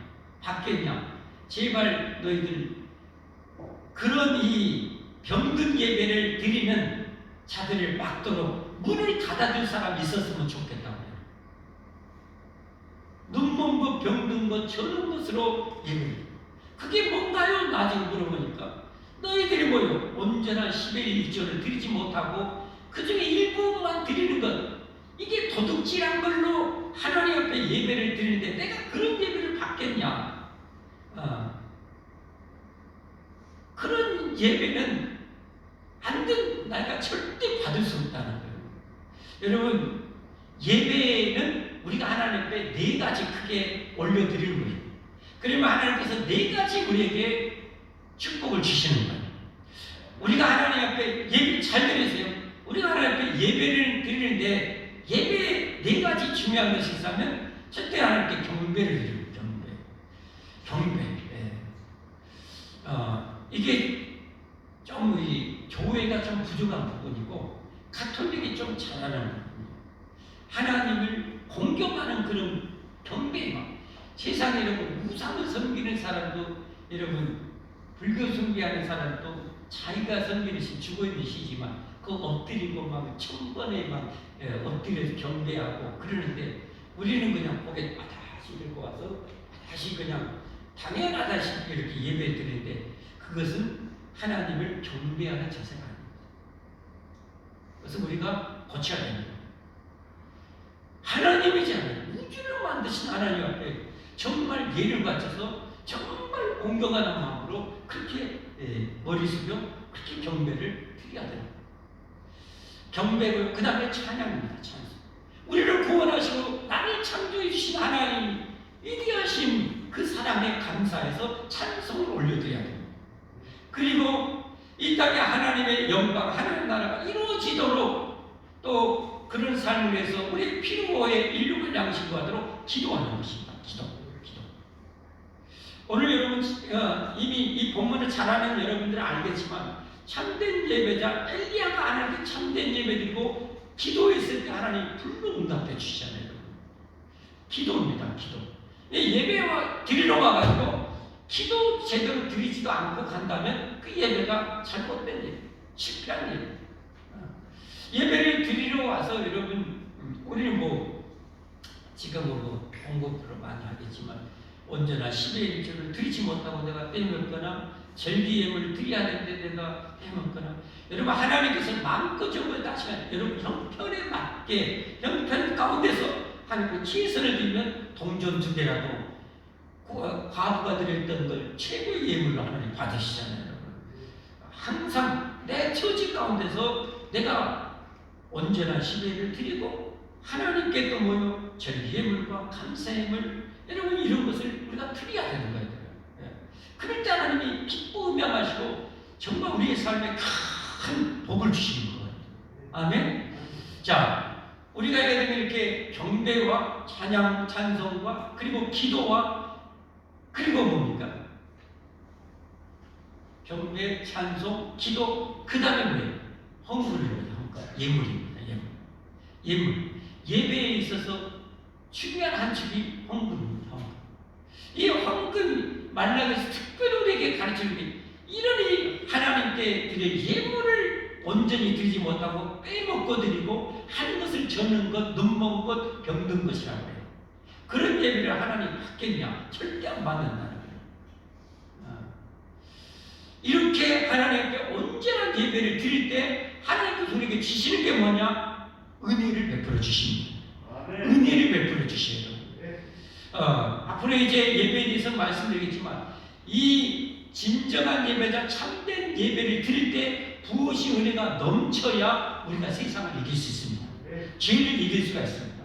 제발 너희들 그런 이 병든 예배를 드리는 자들을 막도록 문을 닫아줄 사람이 있었으면 좋겠다고 해요. 눈먼 것, 병든 것, 저런 것으로 예배. 그게 뭔가요? 나중에 물어보니까 너희들이 뭐요? 언제나 10일 1조를 드리지 못하고 그 중에 일부만 드리는 것, 이게 도둑질한 걸로 하나님 앞에 예배를 드리는데 내가 그런 예배를 받겠냐? 그런 예배는 안 된, 내가 절대 받을 수 없다는 거예요. 여러분, 예배는 우리가 하나님 앞에 4가지 크게 올려드리는 거예요. 그러면 하나님께서 4가지 우리에게 축복을 주시는 거예요. 우리가 하나님 앞에 예배 잘 드리세요. 우리가 하나님 앞에 예배를 드리는데 예배에 4가지 중요한 것이 있다면 첫째 하나님께 경배를 드리고 경배. 이게 좀 이 교회가 좀 부족한 부분이고 가톨릭이 좀 잘하는 부분이에요. 하나님을 공경하는 그런 경배. 세상에 여러분 우상을 섬기는 사람도, 여러분 불교 숭배하는 사람도 자기가 섬기듯이 죽어있는 시지만 그 엎드리고 막 천번에 막 엎드려서 경배하고 그러는데 우리는 그냥 고개 다시 들고 와서 다시 그냥 당연하다시피 이렇게 예배 드리는데 그것은 하나님을 경배하는 자세가 아닙니다. 그래서 우리가 고쳐야 됩니다. 하나님이잖아요. 우주를 만드신 하나님 앞에 정말 예를 바쳐서 정말 공경하는 마음으로 그렇게 머리 숙여 그렇게 경배를 드려야 됩니다. 경배고 그 다음에 찬양입니다. 찬송. 우리를 구원하시고 나를 창조해 주신 하나님 위대하신 그 사랑에 감사해서 찬송을 올려드려야 됩니다. 그리고 이 땅에 하나님의 영광, 하나님 나라가 이루어지도록 또 그런 삶을 위해서 우리 필요의 인류를 양식하도록 기도하는 것입니다. 기도. 오늘 여러분 이미 이 본문을 잘 아는 여러분들은 알겠지만 참된 예배자 엘리야가 안 하게 참된 예배드리고 기도했을 때 하나님 불로 응답해 주시잖아요. 여러분. 기도입니다. 기도. 예배와 드리러 가가지고 기도 제대로 드리지도 않고 간다면 그 예배가 잘못된 예배, 실패한 예배. 예배를 드리러 와서 여러분 우리는 뭐 지금은 뭐 공급으로 많이 하겠지만 언제나 10의 1조를 드리지 못하고 내가 빼먹거나 절기 예물을 드려야 되는데 내가 빼먹거나 여러분 하나님께서 마음껏 정말 다시면 여러분 형편에 맞게 형편 가운데서 하나님께 최선을 드리면 동전 2개라도 과부가 드렸던 걸 최고의 예물로 하나님 받으시잖아요. 여러분. 항상 내 처지 가운데서 내가 언제나 10회를 드리고 하나님께 또 뭐요? 절기 예물과 감사 예물 여러분 이런 것을 우리가 드려야 되는 거예요. 그럴 때 하나님이 기뻐 음양하시고 정말 우리의 삶에 큰 복을 주시는 거예요. 아멘. 자, 우리가 이렇게 경배와 찬양, 찬송과 그리고 기도와 그리고 뭡니까? 경배, 찬송, 기도 그 다음에 뭐예요? 헌금입니다. 예물입니다. 예물. 예배에 있어서 중요한 한 축이 헌금입니다. 헌금. 이 헌금 말라기에서 특별히 우리에게 가르치는 게 이러니 하나님께 드릴 예물을 온전히 드리지 못하고 빼먹고 드리고 한 것을 젓는 것, 눈먼 것, 병든 것이라고 해요. 그런 예배를 하나님 받겠냐? 절대 안 받는다는 거예요. 이렇게 하나님께 온전한 예배를 드릴 때 하나님께서 우리에게 주시는 게 뭐냐? 은혜를 베풀어 주십니다. 은혜를 베풀어 주셔요. 앞으로 이제 예배에 대해서 말씀드리겠지만 이 진정한 예배자 참된 예배를 드릴 때 부으신 은혜가 넘쳐야 우리가 세상을 이길 수 있습니다. 죄를 이길 수가 있습니다.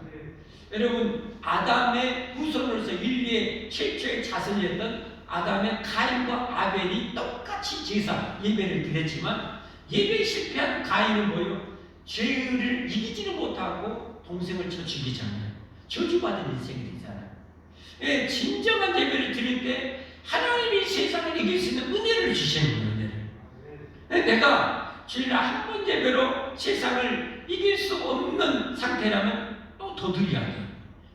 여러분 아담의 후손으로서 인류의 최초의 자손이었던 아담의 가인과 아벨이 똑같이 제사 예배를 드렸지만 예배에 실패한 가인은 뭐예요? 죄를 이기지는 못하고 동생을 쳐 죽이잖아요. 저주받은 인생이 되잖아요. 예, 진정한 예배를 드릴 때 하나님이 세상을 이길 수 있는 은혜를 주시는 거예요. 내가 주일날 한 번 예배로 세상을 이길 수 없는 상태라면 또 더 드려야 돼요.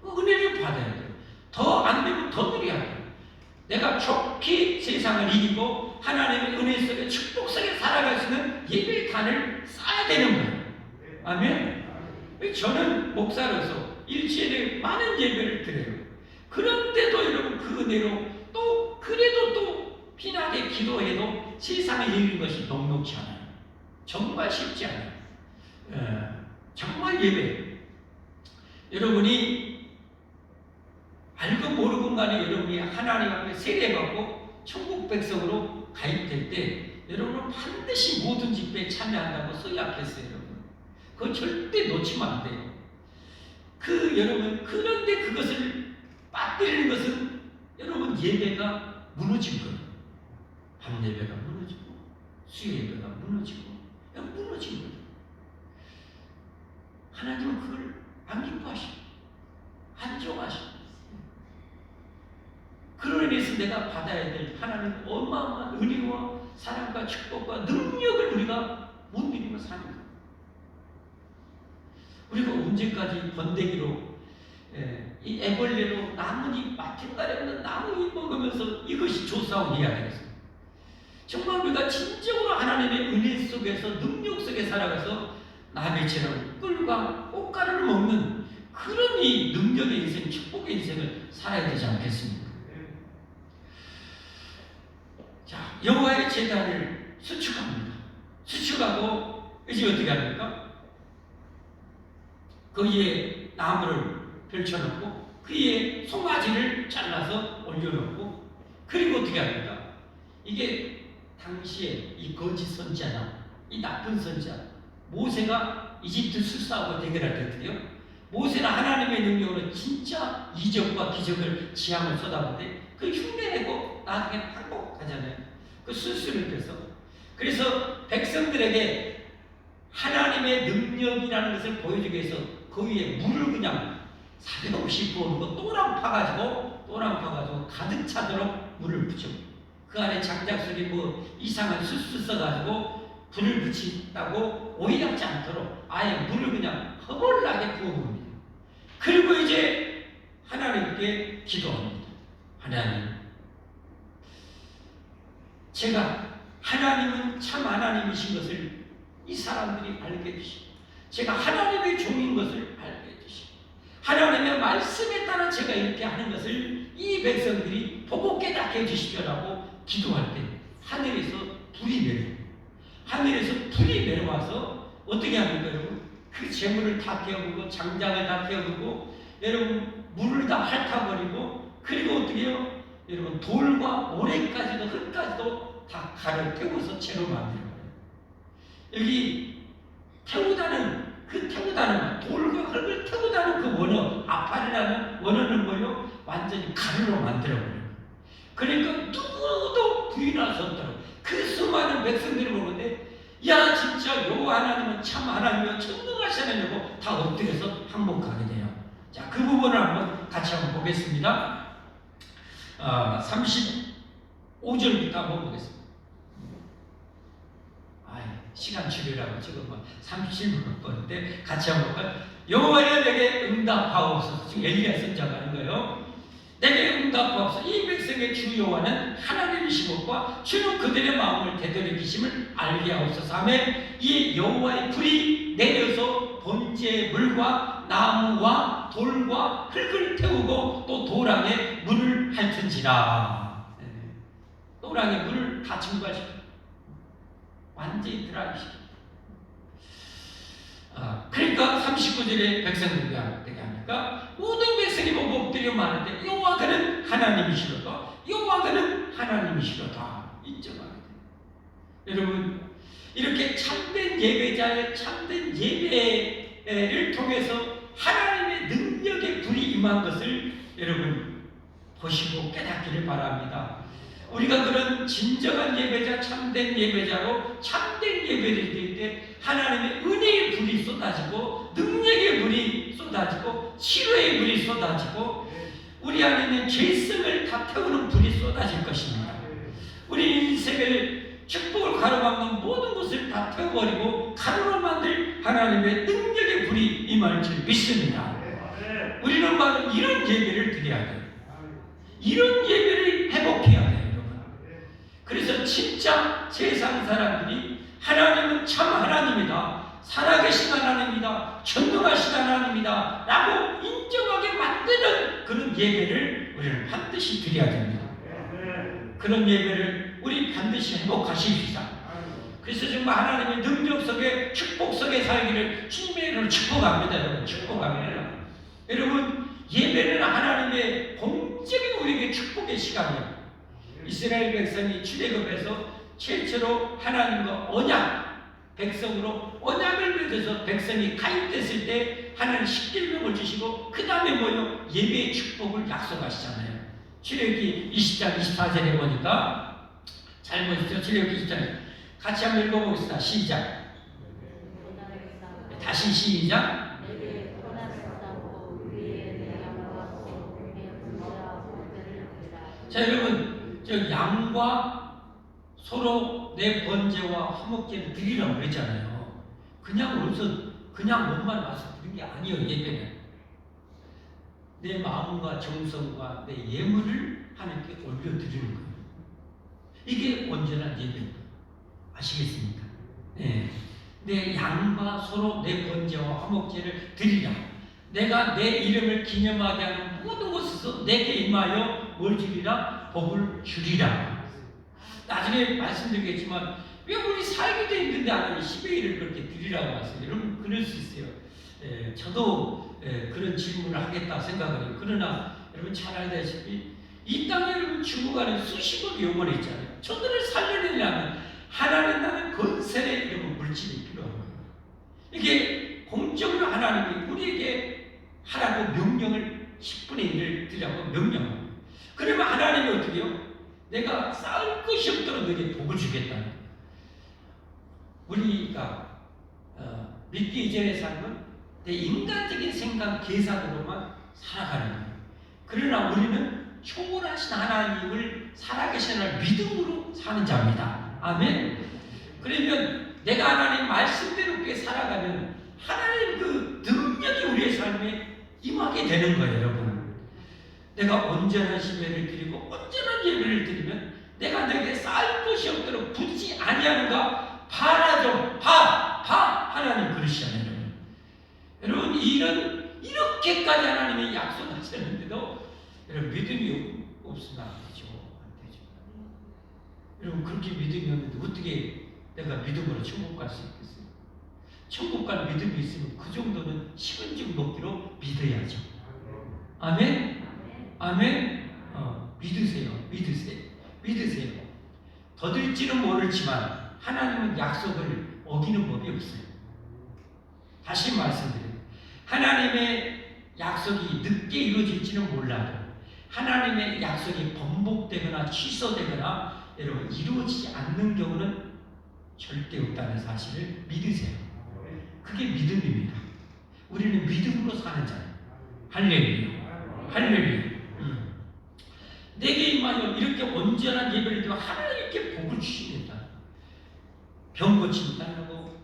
은혜를 받아야 돼요. 더 안 되면 더 드려야 돼요. 내가 좋게 세상을 이기고 하나님의 은혜 속에 축복 속에 살아갈 수 있는 예배의 단을 쌓아야 되는 거예요. 아멘. 저는 목사로서 일주일에 많은 예배를 드려요. 그런데도 여러분 그 은혜로 또 그래도 또 피나게 기도해도 세상을 이기는 것이 녹록지 않아요. 정말 쉽지 않아요. 정말 예배. 여러분이 알고 모르고 간에 여러분이 하나님 앞에 세례받고 천국 백성으로 가입될 때 여러분은 반드시 모든 집회에 참여한다고 서약했어요. 여러분. 그거 절대 놓치면 안 돼요. 여러분 그런데 그것을 빠뜨리는 것은 여러분 예배가 무너진 거예요. 밤 예배가 무너지고 수요 예배가 무너지고 그냥 무너진 거예요. 하나님은 그걸 안 기뻐하시고 안 좋아하시고 그로 인해서 내가 받아야 될 하나님의 어마어마한 은혜와 사랑과 축복과 능력을 우리가 못 누리며 사는 거예요. 우리가 언제까지 번데기로 이 애벌레로 나뭇잎 마틴가리 없는 나뭇잎 먹으면서 이것이 좋사오니 해야 되겠어요. 정말 우리가 진정으로 하나님의 은혜 속에서 능력 속에 살아가서 나비처럼 꿀과 꽃가루를 먹는 그런 이 능력의 인생, 축복의 인생을 살아야 되지 않겠습니까? 자, 여호와의 제단을 수축합니다. 수축하고 이제 어떻게 합니까? 그 위에 나무를 펼쳐놓고 그 위에 송아지를 잘라서 올려놓고 그리고 어떻게 합니까? 이게 당시에 이 거짓 선지자나 이 나쁜 선지자 모세가 이집트 술사하고 대결할 때 어떻게 해요? 모세는 하나님의 능력으로 진짜 이적과 기적을 지향을 쏟아부는데 그 흉내내고 나중에 항복하잖아요. 그 술수를 펴서. 그래서 백성들에게 하나님의 능력이라는 것을 보여주기 위해서 그 위에 물을 그냥 사정없이 부어놓고 또랑 파가지고 가득 차도록 물을 붙여. 그 안에 장작술이 뭐 이상한 술수 써가지고 불을 붙인다고 오해하지 않도록 아예 물을 그냥 허벌나게 부어봅니다. 그리고 이제 하나님께 기도합니다. 하나님, 제가 하나님은 참 하나님이신 것을 이 사람들이 알게 해주시고 제가 하나님의 종인 것을 알게 해주시고 하나님의 말씀에 따라 제가 이렇게 하는 것을 이 백성들이 보고 깨닫게 해주시오라고 기도할 때 하늘에서 불이 내려와서 어떻게 합니까 여러분? 그 재물을 다 태워보고 장작을 다 태워보고 여러분 물을 다 핥아버리고 그리고 어떻게 해요? 여러분 돌과 모래까지도 흙까지도 다 가를 태워서 채로 만들어요. 여기 태우다는 돌과 흙을 태우다는 그 원어 아파리라는 원어는 뭐예요? 완전히 가루로 만들어버려요. 그러니까 누구도 부인할 수 없도록 그 수많은 백성들이 보는데 야 진짜 여호와 하나님은 참 하나님이요 전능하신 하나님이고 다 엎드려서 항복하게 돼요. 자, 그 부분을 한번 같이 한번 보겠습니다. 35절부터 한번 보겠습니다. 시간 줄이라고 지금 37분 보는데 같이 한번 볼까요? 여호와여 내게 응답하옵소서. 지금 엘리야 선자가 하는 거예요. 내게 응답하옵소서. 이 백성의 주 여호와는 하나님이신 것과 주는 그들의 마음을 되돌이키심을 알게 하옵소서 하며 이 여호와의 불이 내려서 번제의 물과 나무와 돌과 흙을 태우고 또 도랑에 물을 핥은지라. 도랑에 물을 다 증발시켜 완전히 드라이시켜. 그러니까 39절에 백성들이 어떻게 합니까? 모든 백성이 보고 엎드려 말하는데 여호와 그는 하나님이시로다. 여호와 그는 하나님이시로다. 인정하게 돼요. 여러분 이렇게 참된 예배자의 참된 예배를 통해서 하나님의 능력의 불이 임한 것을 여러분 보시고 깨닫기를 바랍니다. 우리가 그런 진정한 예배자, 참된 예배자로 참된 예배를 드릴 때 하나님의 은혜의 불이 쏟아지고 능력의 불이 쏟아지고 치료의 불이 쏟아지고 우리 안에 있는 죄성을 다 태우는 불이 쏟아질 것입니다. 우리 인생을 축복을 가로막는 모든 것을 다 태워버리고 가루로 만들 하나님의 능력의 불이 임할 줄 믿습니다. 우리는 바로 이런 예배를 드려야 돼요. 이런 예배를 회복해야 돼요. 그래서 진짜 세상 사람들이 하나님은 참 하나님이다, 살아계신 하나님이다, 전능하신 하나님이다 라고 인정하게 만드는 그런 예배를 우리는 반드시 드려야 됩니다. 그런 예배를 우리 반드시 회복하십시다. 그래서 정말 하나님의 능력 속에 축복 속에 살기를 주님의 이름으로 축복합니다. 여러분 축복합니다. 여러분 예배는 하나님의 공적인 우리에게 축복의 시간이에요. 이스라엘 백성이 출애굽해서 최초로 하나님과 언약 백성으로 언약을 맺어서 백성이 가입됐을 때 하나님 십계명을 주시고 그 다음에 뭐요? 예배의 축복을 약속하시잖아요. 출애굽기 20장 24절에 보니까 잘 보십시오. 출애굽기 20장 같이 한번 읽어보겠습니다. 시작. 다시 시작. 자 여러분 저 양과 소로 내 번제와 화목제를 드리라고 그랬잖아요. 그냥 몸만 와서 드린 게 아니에요. 예배는 내 마음과 정성과 내 예물을 하나님께 올려드리는 거예요. 이게 온전한 예배입니다. 아시겠습니까? 네. 내 양과 소로 내 번제와 화목제를 드리라. 내가 내 이름을 기념하게 하는 모든 곳에서 내게 임하여 뭘 주리라? 복을 주리라. 나중에 말씀드리겠지만 왜 우리 살기도 힘든데 하나님 10의 1을 그렇게 드리라고 하세요? 여러분 그럴 수 있어요. 저도 그런 질문을 하겠다 생각을 해요. 그러나 여러분 잘 알다시피 이 땅에 여러분 죽어가는 수십억 영혼이 있잖아요. 저들을 살려내려면 하나님 나는 건설의 이런 물질이 필요한 거예요. 이게 공적으로 하나님이 우리에게 하라고 명령을 10분의 1을 드리라고 명령합니다. 그러면 하나님이 어떻게 해요? 내가 쌓을 것이 없도록 너에게 복을 주겠다. 우리가 믿기 이전의 삶은 내 인간적인 생각 계산으로만 살아가는 거예요. 그러나 우리는 초월하신 하나님을 살아계신 하나님을 믿음으로 사는 자입니다. 아멘. 그러면 내가 하나님 말씀대로 그렇게 살아가면 하나님 그 능력이 우리의 삶에 임하게 되는 거예요, 여러분. 내가 온전한 예배를 드리고 온전한 예배를 드리면 내가 내게 쌓을 것이 없도록 붙지 아니하는가 봐라 좀 봐 하나님 그러시잖아요. 여러분 이렇게까지 하나님이 약속하셨는데도 여러분 믿음이 없으면 안 되죠. 여러분 그렇게 믿음이 없는데 어떻게 내가 믿음으로 천국 갈 수 있겠어요? 천국 갈 믿음이 있으면 그 정도는 식은죽 먹기로 믿어야죠. 아멘? 아멘? 믿으세요. 더딜지는 모르지만 하나님은 약속을 어기는 법이 없어요. 다시 말씀드려요. 하나님의 약속이 늦게 이루어질지는 몰라도 하나님의 약속이 번복되거나 취소되거나 여러분 이루어지지 않는 경우는 절대 없다는 사실을 믿으세요. 그게 믿음입니다. 우리는 믿음으로 사는 자예요. 할렐루야. 할렐루야. 내게 임하여 이렇게 온전한 예배를 드리면 하나님께 복을 주십니다. 병 고친다는 거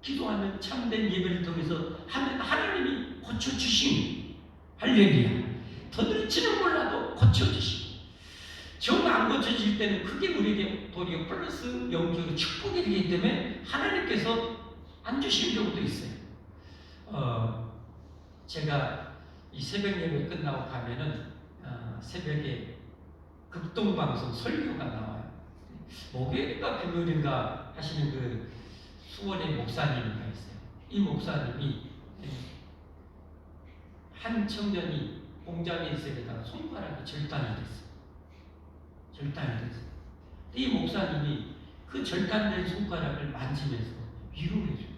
기도하면 참된 예배를 통해서 하나님이 고쳐주시니 할렐루야. 더들지는 몰라도 고쳐주시니 정 안 고쳐질 때는 그게 우리에게 도리어 플러스 영적으로 축복이 되기 때문에 하나님께서 안 주시는 경우도 있어요. 제가 이 새벽 예배 끝나고 가면은 새벽에 극동방송 설교가 나와요. 목요일인가 금요일인가 하시는 그 수원의 목사님이가 있어요. 이 목사님이 한 청년이 공장에 있으려다가 손가락이 절단이 됐어요. 이 목사님이 그 절단된 손가락을 만지면서 위로해줘요.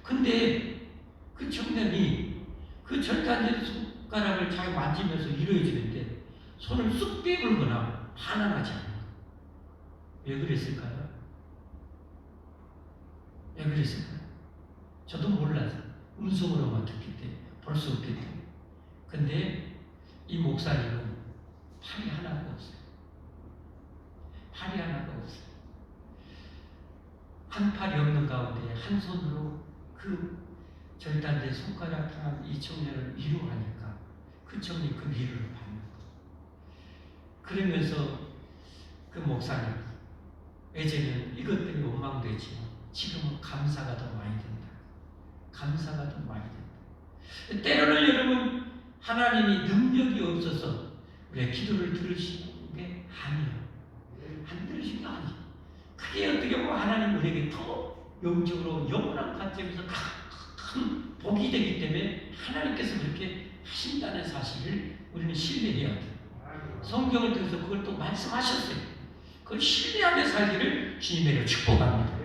근데 그 청년이 그 절단된 손가락을 잘 만지면서 위로해주는데 손을 쑥 빼물거나 반항하지 않아요. 왜 그랬을까요? 저도 몰라서 음성으로만 듣기 때문에 볼 수 없기 때문에. 근데 이 목사님은 팔이 하나가 없어요. 한 팔이 없는 가운데 한 손으로 그 절단된 손가락 향한 이 청년을 위로하니까 그 청년이 그 위로를 받는 거예요. 그러면서 그 목사님 예전에는 이것 때문에 원망되지만 지금은 감사가 더 많이 된다. 때로는 여러분 하나님이 능력이 없어서 우리의 기도를 들으시는 게 아니에요. 안 들으시는 게 아니에요. 그게 어떻게 보면 하나님 우리에게 더 영적으로 영원한 관점에서 큰 복이 되기 때문에 하나님께서 그렇게 하신다는 사실을 우리는 신뢰해야 돼요. 성경을 통해서 그걸 또 말씀하셨어요. 그걸 신뢰하며 살기를 주님으로 축복합니다.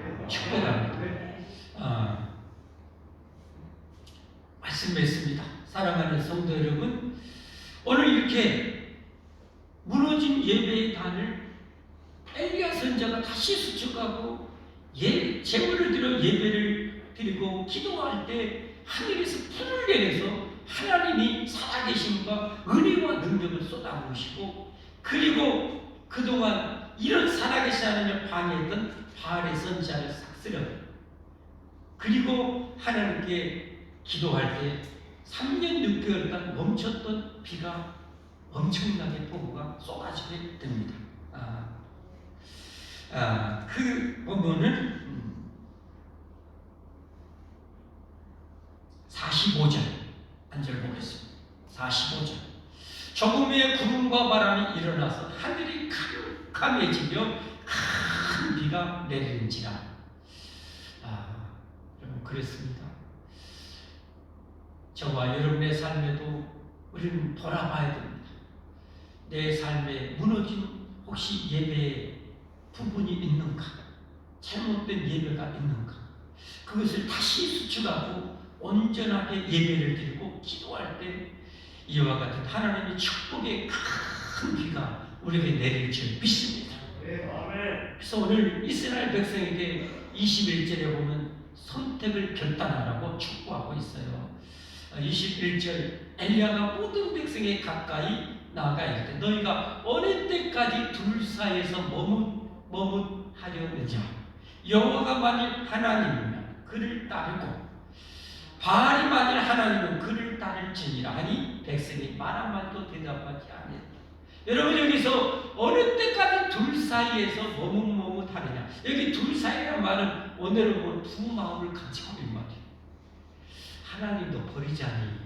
말씀 맺습니다. 사랑하는 성도 여러분, 오늘 이렇게 무너진 예배의 단을 엘리야 선지자가 다시 수축하고 제물을 들여 예배를 드리고 기도할 때 하늘에서 불을 내려서 하나님이 살아계심과 은혜와 능력을 쏟아부으시고, 그리고 그동안 이런 살아계신 하나님을 방해했던 바알의 선지자를 싹쓸어, 그리고 하나님께 기도할 때 3년 6개월간 멈췄던 비가 엄청나게 폭우가 쏟아지게 됩니다. 그 부분은 45절 한절 보겠습니다. 45절. 조금의 구름과 바람이 일어나서 하늘이 캄캄해지며 큰 비가 내리는지라. 여러분 그랬습니다. 저와 여러분의 삶에도 우리는 돌아봐야 됩니다. 내 삶에 무너진 혹시 예배의 부분이 있는가? 잘못된 예배가 있는가? 그것을 다시 수축하고 온전하게 예배를 드리고 기도할 때 이와 같은 하나님의 축복의 큰 비가 우리에게 내릴 줄 믿습니다. 그래서 오늘 이스라엘 백성에게 21절에 보면 선택을 결단하라고 축복하고 있어요. 21절 엘리야가 모든 백성에 가까이 나아가 이르되 너희가 어느 때까지 둘 사이에서 머뭇하려느냐. 여호와가 만일 하나님이면 그를 따르고 바알이 만일 하나님은 그를 따를지니라 하니 백성이 말 한마디도 대답하지 아니했다. 여러분 여기서 어느 때까지 둘 사이에서 머뭇하느냐. 여기 둘 사이란 말은 오늘은 두 마음을 가지고 있는 말이에요. 하나님도 버리자니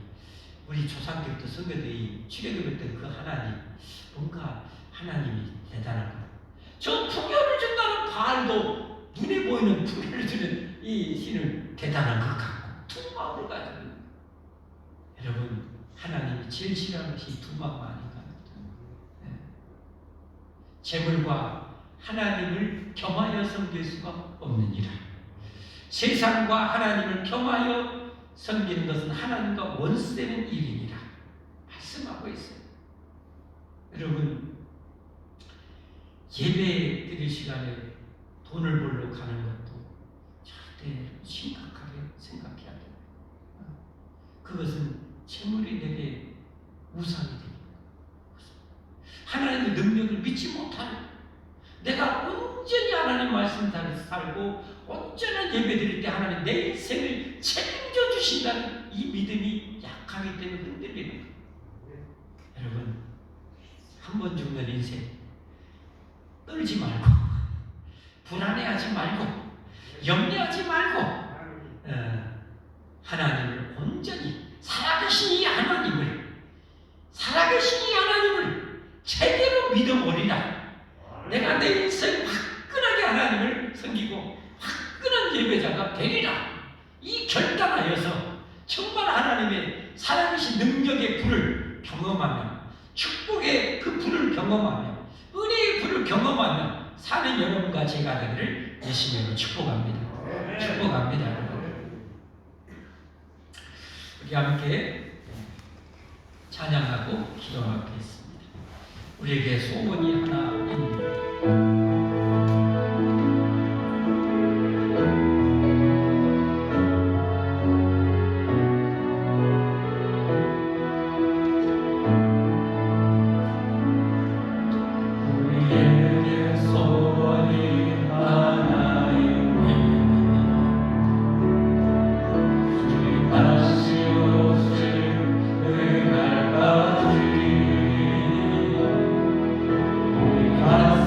우리 조상 때부터 선교대의 출애굽했던 그 하나님, 뭔가 하나님이 대단한 거예요. 저 풍요를 준다는 바알도 눈에 보이는 풍요를 주는 이 신은 대단한 것 같고 두 마음을 가지고 있는 거예요. 여러분 하나님이 제일 싫어하는 것이 두 마음 아닌가. 재물과 하나님을 겸하여 섬길 수가 없느니라. 세상과 하나님을 겸하여 섬기는 것은 하나님과 원수되는 일이니라 말씀하고 있어요. 여러분 예배 드릴 시간에 돈을 벌러 가는 것도 절대 심각하게 생각해야 돼요. 그것은 재물이 내게 우상이 됩니다. 하나님의 능력을 믿지 못하는, 내가 온전히 하나님 말씀 따라 살고 온전한 예배 드릴 때 하나님 내 인생을 책임져 주신다는 이 믿음이 약하기 때문에 흔들리는 거예요. 여러분 한 번 죽는 인생 떨지 말고 불안해하지 말고 염려하지 말고 하나님을 온전히 살아계신 이 하나님을 제대로 믿어버리라. 내가 내 인생 화끈하게 하나님을 섬기고 화끈한 예배자가 되리라. 이 결단하여서 정말 하나님의 살아계신 능력의 불을 경험하며 축복의 그 불을 경험하며 은혜의 불을 경험하며 사는 여러분과 제가 되기를 예수님으로 축복합니다. 축복합니다. 여러분. 우리 함께 찬양하고 기도하겠습니다. 우리에게 소원이 하나 있습니다. 아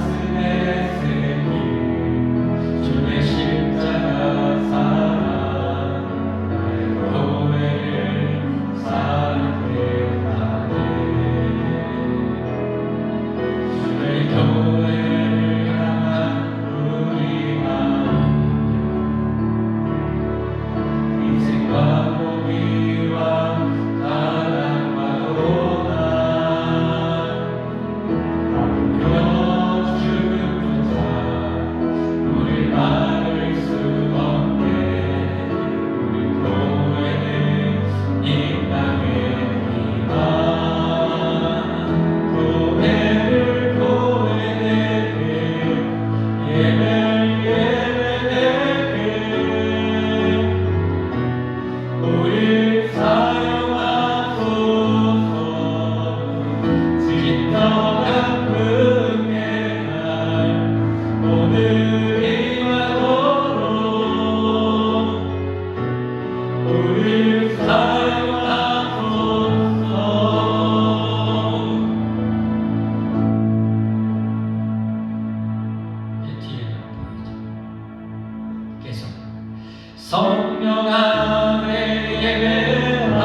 성령 안에 예배하며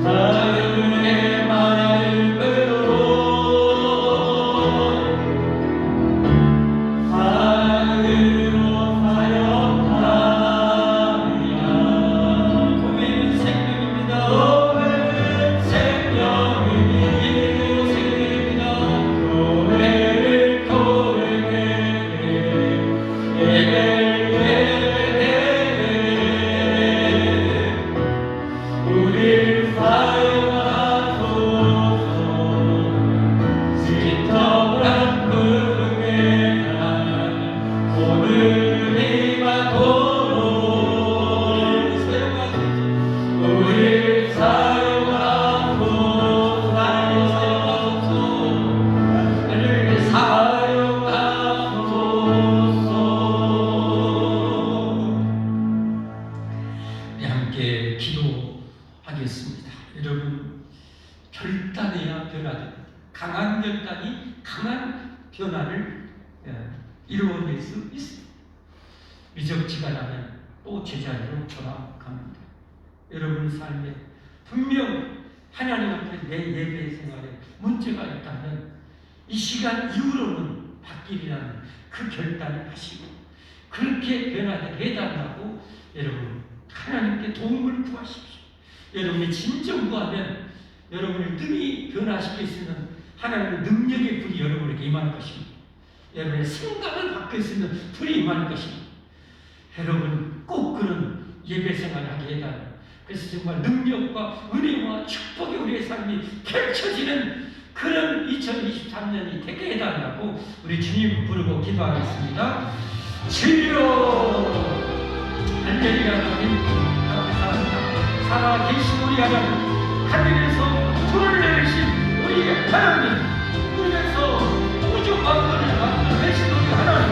사랑의 마음으로 사랑으로 사역하며 고백은 생명입니다. 생명입니다. 고백을 우릴 사용하소서. 짙어란 구름에 난 오늘이 많도록 우릴 사용하소서. 나를 사용하소서. 우리 함께 기도하겠습니다. 여러분, 결단해야 변화됩니다. 강한 결단이 강한 변화를 이루어낼 수 있습니다. 미적지가 나면 또 제자리로 돌아갑니다. 여러분 삶에 분명 하나님 앞에 내 예배 생활에 문제가 있다면 이 시간 이후로는 바뀌리라는 그 결단을 하시고 그렇게 변화되게 해달라고 여러분 하나님께 도움을 구하십시오. 여러분이 진정 구하면 여러분을 능히 변화시킬 수 있는 하나님의 능력의 불이 여러분에게 임할 것입니다. 여러분의 생각을 바꿀 수 있는 불이 임할 것입니다. 여러분 꼭 그런 예배 생활을 하게 해달라. 그래서 정말 능력과 은혜와 축복이 우리의 삶이 펼쳐지는 그런 2023년이 되게 해달라고 우리 주님 부르고 기도하겠습니다. 주여 할렐루야. 하나님 감사합니다. 살아계신 우리 하나님, 하늘에서 불을 내리신 우리 하나님, 우리에서 우주 만물을 만들어내신 우리 하나님,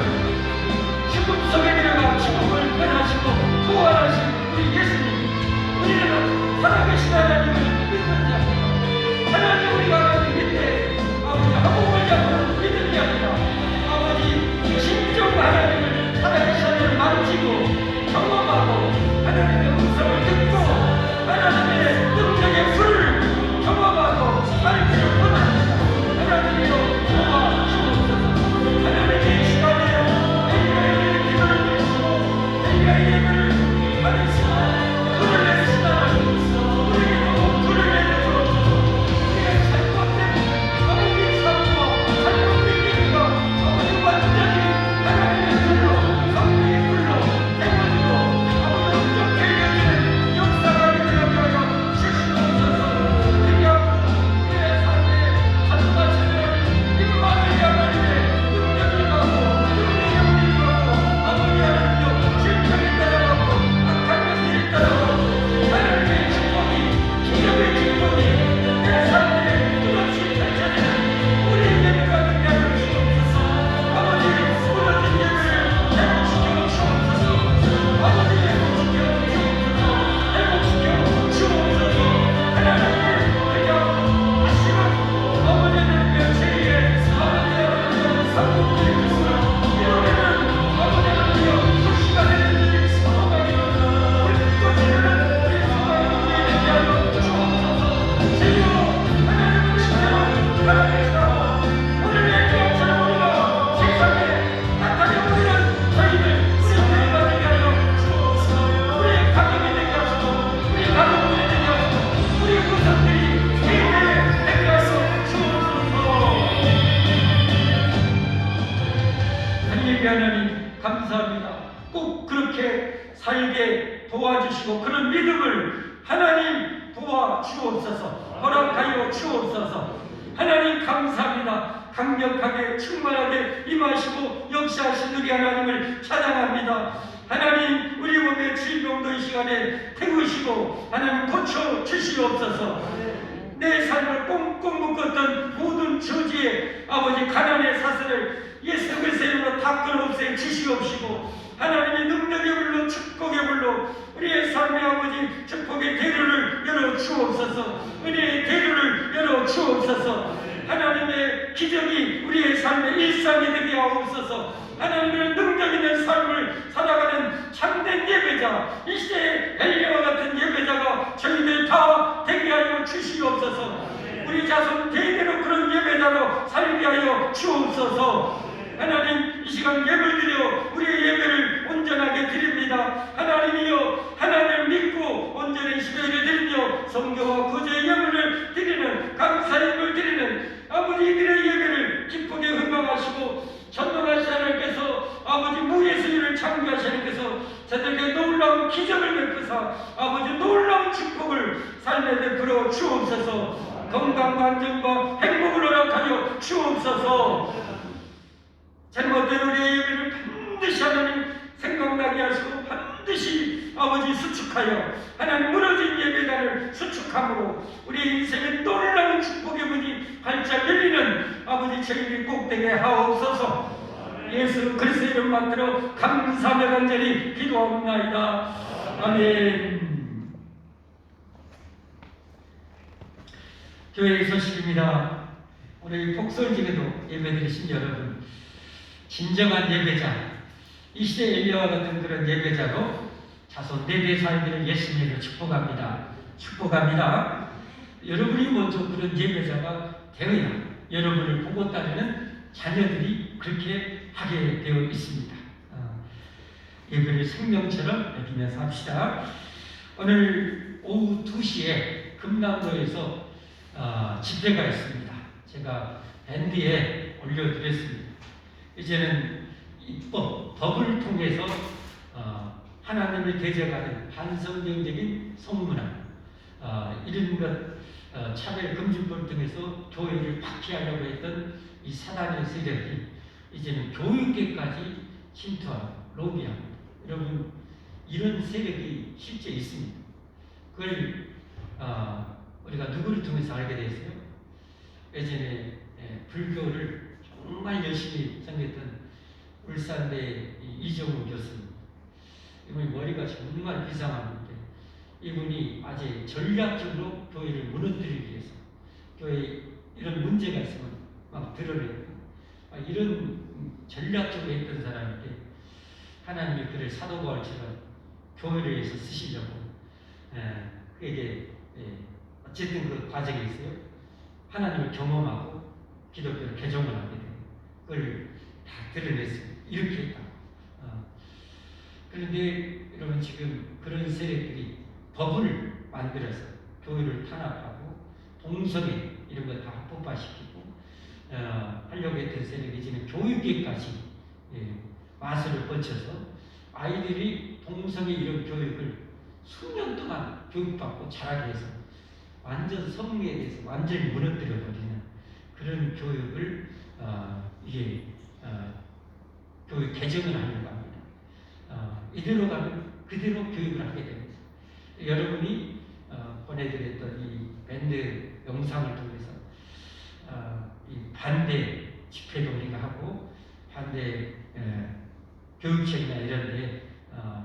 죽음 속에 들어가 죽음을 변하시고 부활하신 우리 예수님, 우리는 살아계신 하나님을 믿는 자입니다. 하나님, 우리가 하나님 밑에 아버지 한복을 잡는 믿음이 아니라 아버지 진정 하나님을 살아계신 하나님을 만지고 경험하고 하나님의 음성을 듣고 하나님의 능력의 불을 경험하고 말기를 원합니다. 하나님이여 도와주옵소서. 하나님의 이 시간에 엘리야의 기도를 드리시고 엘리야의 예배를 받으시고 불을 내리신 하나님, 우리에게도 불을 내려주옵소서. 우리의 잘못된 아버지 삶과 잘못된 일과 아버지 완전히 하나님의 불로 성령의 불로 태워주고 아버지 온전히 해결되는 역사가 일어나게 하여 주시옵소서. 그리하고 우리의 삶에 하나님의 임마누엘 하나님의 능력을 받고 능력의 은혜를 받고 아버지 하나님여 질병에 따라가고 악한 것들에 따라가고 하나님의 축복이 기업의 축복이 내 삶에 끝없이 펼쳐지는 우리의 예배가 되게 하여 주옵소서. 아버지 무너진 예배를 회복시켜 주옵소서. 아버지 회복시켜 주옵소서. 회복시켜 주옵소서. 하나님의 그리하고 다시는 아버지 하나님의 죄의 아버지 하나님의 상급들이 있으나 이번에는 아버지 하나님여 그 시간에 우리 성화가 일어나 우리 꺼지는 우리 성화의 문제에 되게 하여 주옵소서. 주여 하나님의 은혜로 살아계시다고 오늘 얘기한처럼 우리가 세상에 나타내보이는 저희들 우리들이 되게 하여 주옵소서. 우리의 가정이 되게 하시고 우리 가족들이 되게 하시고 우리 구성들이 예배에 되게 하여 주옵소서. 하나님 감사합니다. 꼭 그렇게 살게 도와주시고 그런 믿음을 하나님 도와주옵소서. 허락하여 주옵소서. 하나님 감사합니다. 강력하게 충만하게 임하시고 역사하신 우리 하나님을 찬양합니다. 하나님 우리 몸의 질병도 이 시간에 태우시고 하나님 고쳐주시옵소서. 내 삶을 꽁꽁 묶었던 모든 저지의 아버지 가난의 사슬을 예수 그리스도의 이름으로 다 끊어없애 주시옵시고 하나님의 능력의 불로 축복의 불로 우리의 삶의 아버지 축복의 대로를 열어 주옵소서. 은혜의 대로를 열어 주옵소서. 하나님의 기적이 우리의 삶의 일상이 되게 하옵소서. 하나님의 능력 자손 대대로 그런 예배자로 살게 하여 주옵소서. 하나님, 이 시간 예배를 드려 우리의 예배를 온전하게 드립니다. 하나님이여, 하나님을 믿고 온전히 예배를 드리며 성교와 구제의 예물을 드리는, 감사의 예물을 드리는 아버지들의 예배를 기쁘게 흥망하시고, 전능하신 하나님께서 아버지 무리의 수유를 창조하신 하나님께서 저들에게 놀라운 기적을 베푸사 아버지 놀라운 축복을 삶에 베풀어 주옵소서. 건강과 안정과 행복을 허락하여 주옵소서. 잘못된 우리의 예배를 반드시 하나님 생각나게 하시고, 반드시 아버지 수축하여 하나님 무너진 예배단을 수축함으로 우리 인생의 놀라운 축복의 문이 활짝 열리는 아버지 책임이 꼭 되게 하옵소서. 예수 그리스도의 이름 만들어 감사하며 간절히 기도하옵나이다. 아멘. 교회의 소식입니다. 오늘 복설집에도 예배드리신 여러분, 진정한 예배자, 이 시대 엘리야와 같은 그런 예배자로 자손 대대 살기를 예수님으로 축복합니다. 축복합니다. 여러분이 먼저 그런 예배자가 되어야 여러분을 보고 따르는 자녀들이 그렇게 하게 되어 있습니다. 예배를 생명처럼 여기면서 합시다. 오늘 오후 2시에 금남로에서 집회가 있습니다. 제가 밴드에 올려드렸습니다. 이제는 법을 통해서 하나님을 대적하는 반성경적인 성문화, 이런 것, 차별금지법을 통해서 교회를 박해하려고 했던 이 사단의 세력이 이제는 교육계까지 침투하고 로비하고, 여러분 이런 세력이 실제 있습니다. 그걸 우리가 누구를 통해서 알게 됐어요? 예전에 불교를 정말 열심히 전했던 울산대 이정우 교수님, 이분이 머리가 정말 비상한데 이분이 아주 전략적으로 교회를 무너뜨리기 위해서, 교회에 이런 문제가 있으면 막 드러내고, 이런 전략적으로 했던 사람인데 하나님이 그를 사도 바울처럼 교회를 위해서 쓰시려고, 그게 어쨌든 그 과정이 있어요. 하나님을 경험하고 기독교를 개종을 하게 돼요. 그걸 다 드러냈습니다. 이렇게 했다. 그런데 여러분, 지금 그런 세력들이 법을 만들어서 교회를 탄압하고 동성애 이런 거 다 합법화시키고 하려고 했던 세력이 이제는 교육계까지 마술을 뻗쳐서 아이들이 동성애 이런 교육을 수년 동안 교육받고 자라게 해서 완전 성리에 대해서 완전히 무너뜨려버리는 그런 교육을 교육 개정을 하려고 합니다. 이대로 가면 그대로 교육을 하게 됩니다. 여러분이 보내드렸던 이 밴드 영상을 통해서 이 반대 집회도 우리가 하고, 반대 교육청이나 이런 데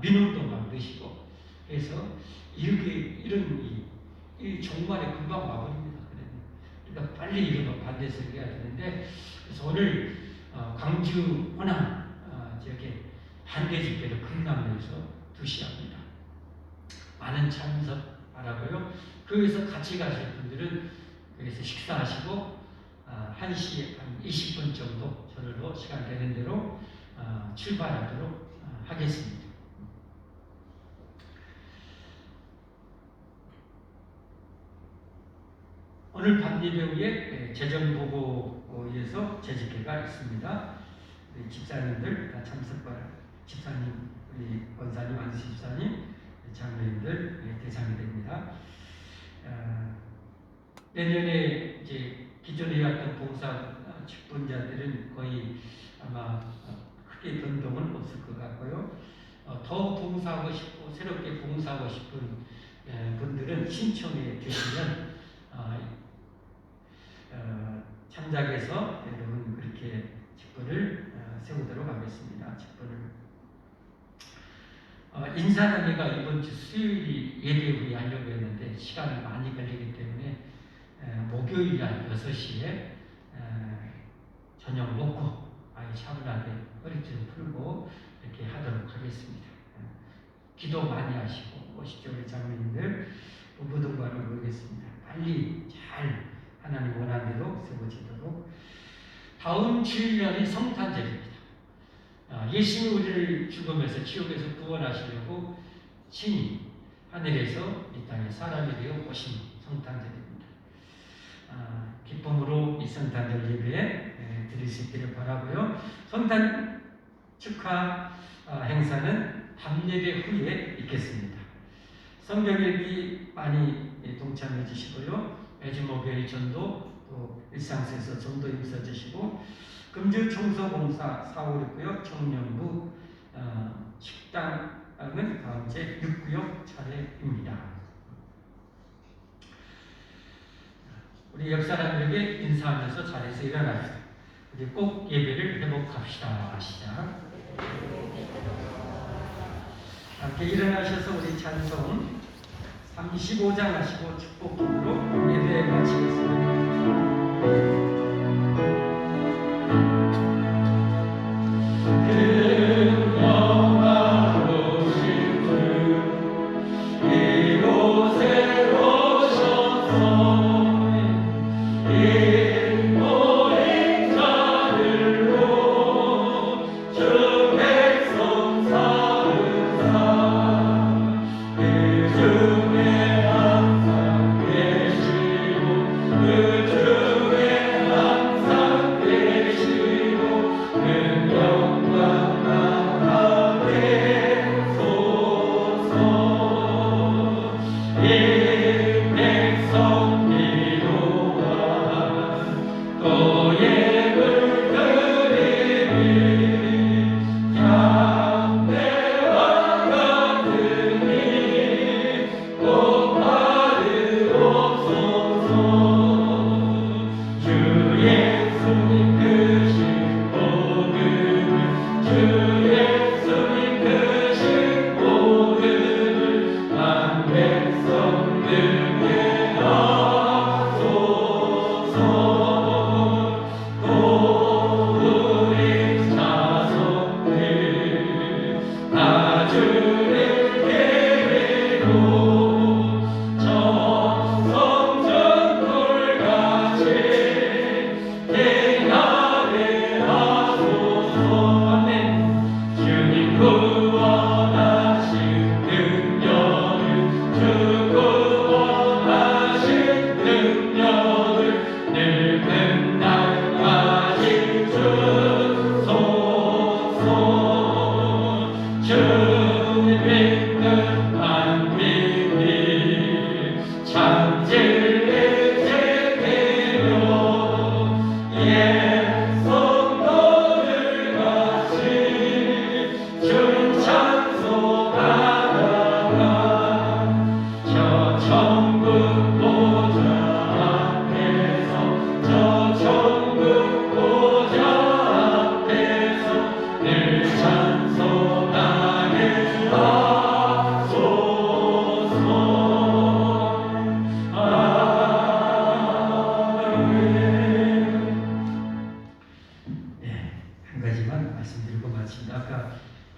민원도 만드시고 해서 이런 이 종말에 금방 와버립니다. 그러니까 빨리 이런 거 반대해서 해야 되는데, 그래서 오늘 광주 호남 지역에 반대 집회를 금남로에서 2시 합니다. 많은 참석 바라고요. 거기서 같이 가실 분들은 여기서 식사하시고 1시 한 20분 정도 저절로 시간 되는 대로 출발하도록 하겠습니다. 오늘 밤 예배 후에 재정보고에서 재집회가 있습니다. 집사님들 다 참석 바랍니다. 집사님, 우리 권사님, 안수 집사님, 장로님들 대상이 됩니다. 내년에 이제 기존에 해왔던 봉사 직분자들은 거의 아마 크게 변동은 없을 것 같고요. 더 봉사하고 싶고 새롭게 봉사하고 싶은 분들은 신청해 주시면 참작해서 여러분 그렇게 직분을 세우도록 하겠습니다. 직분을 인사단회가 이번 주 수요일이 예배 후에 하려고 했는데 시간이 많이 걸리기 때문에 목요일 날 6시에 저녁 먹고 아예 차분하게 허리 좀 풀고 이렇게 하도록 하겠습니다. 기도 많이 하시고 오십시오. 우리 장로님들 부부동반을 모르겠습니다. 빨리 잘 하나님 원하는 대로 세워지도록. 다음 주일날이 성탄절입니다. 예수님이 우리를 죽음에서 지옥에서 구원하시려고 친히 하늘에서 이 땅에 사람이 되어 오신 성탄절입니다. 기쁨으로 이 성탄절 예배에 드릴 수 있기를 바라고요. 성탄 축하 행사는 밤예배 후에 있겠습니다. 성경 읽기 많이 동참해 주시고요. 매주 목요일 전도, 또 일상에서 전도 임서 주시고, 금주 청소 공사 사업을 있고요. 청년부 식당은 다음 주 6구역 차례입니다. 우리 옆 사람들에게 인사하면서 자리에서 일어납시다. 우리 꼭 예배를 회복합시다. 시작. 함께 일어나셔서 우리 찬송 35장 하시고 축복 기도로 예배 마치겠습니다.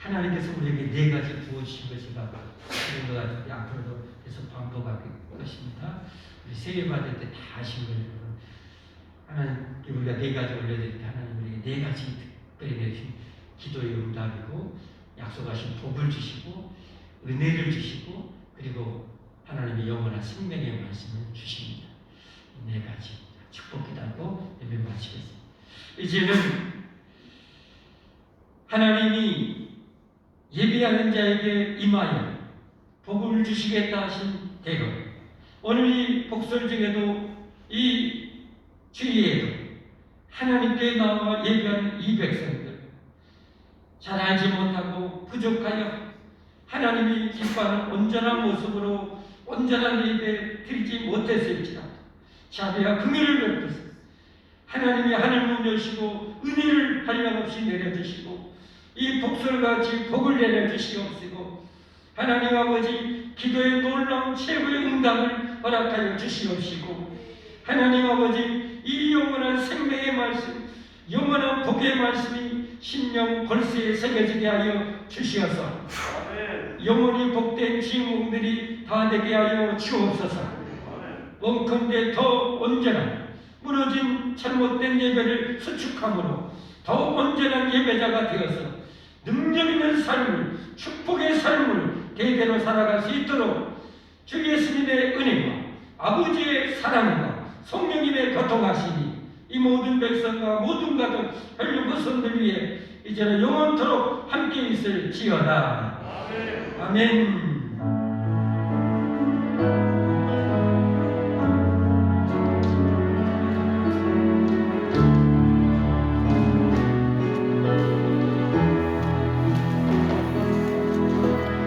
하나님께서 우리에게 4가지 부어주신 것이 그런 것 같은데 앞으로도 계속 반복할 것입니다. 우리 세례 받을 때 다 하신 거예요. 하나님께 우리가 4가지 올려드릴 때 하나님 우리에게 4가지 특별히 내주신 기도의 응답이고 약속하신 복을 주시고 은혜를 주시고 그리고 하나님의 영원한 생명의 말씀을 주십니다. 4가지 축복 기도하고 예배 마치겠습니다. 이제는 하나님이 예배하는 자에게 임하여 복을 주시겠다 하신 대로 오늘 이 복설 중에도 이 주의에도 하나님께 나와 예배하는 이 백성들 잘 알지 못하고 부족하여 하나님이 기뻐하는 온전한 모습으로 온전한 예배 드리지 못했을지라도 자비와 긍휼을 베푸사 하나님이 하늘문 여시고 은혜를 한량없이 내려주시고 이 복설같이 복을 내려주시옵시고 하나님 아버지 기도의 놀라운 최고의 응답을 허락하여 주시옵시고 하나님 아버지 이 영원한 생명의 말씀 영원한 복의 말씀이 심령 골수에 새겨지게 하여 주시어서 영원히 복된 주인공들이 다 되게 하여 주옵소서. 원컨대 더 온전한 무너진 잘못된 예배를 수축함으로 더욱 온전한 예배자가 되어서 능력 있는 삶을, 축복의 삶을 대대로 살아갈 수 있도록 주 예수님의 은혜와 아버지의 사랑과 성령님의 교통하심이 이 모든 백성과 모든 가족 혈육 후손들 위해 이제는 영원토록 함께 있을지어다. 아멘.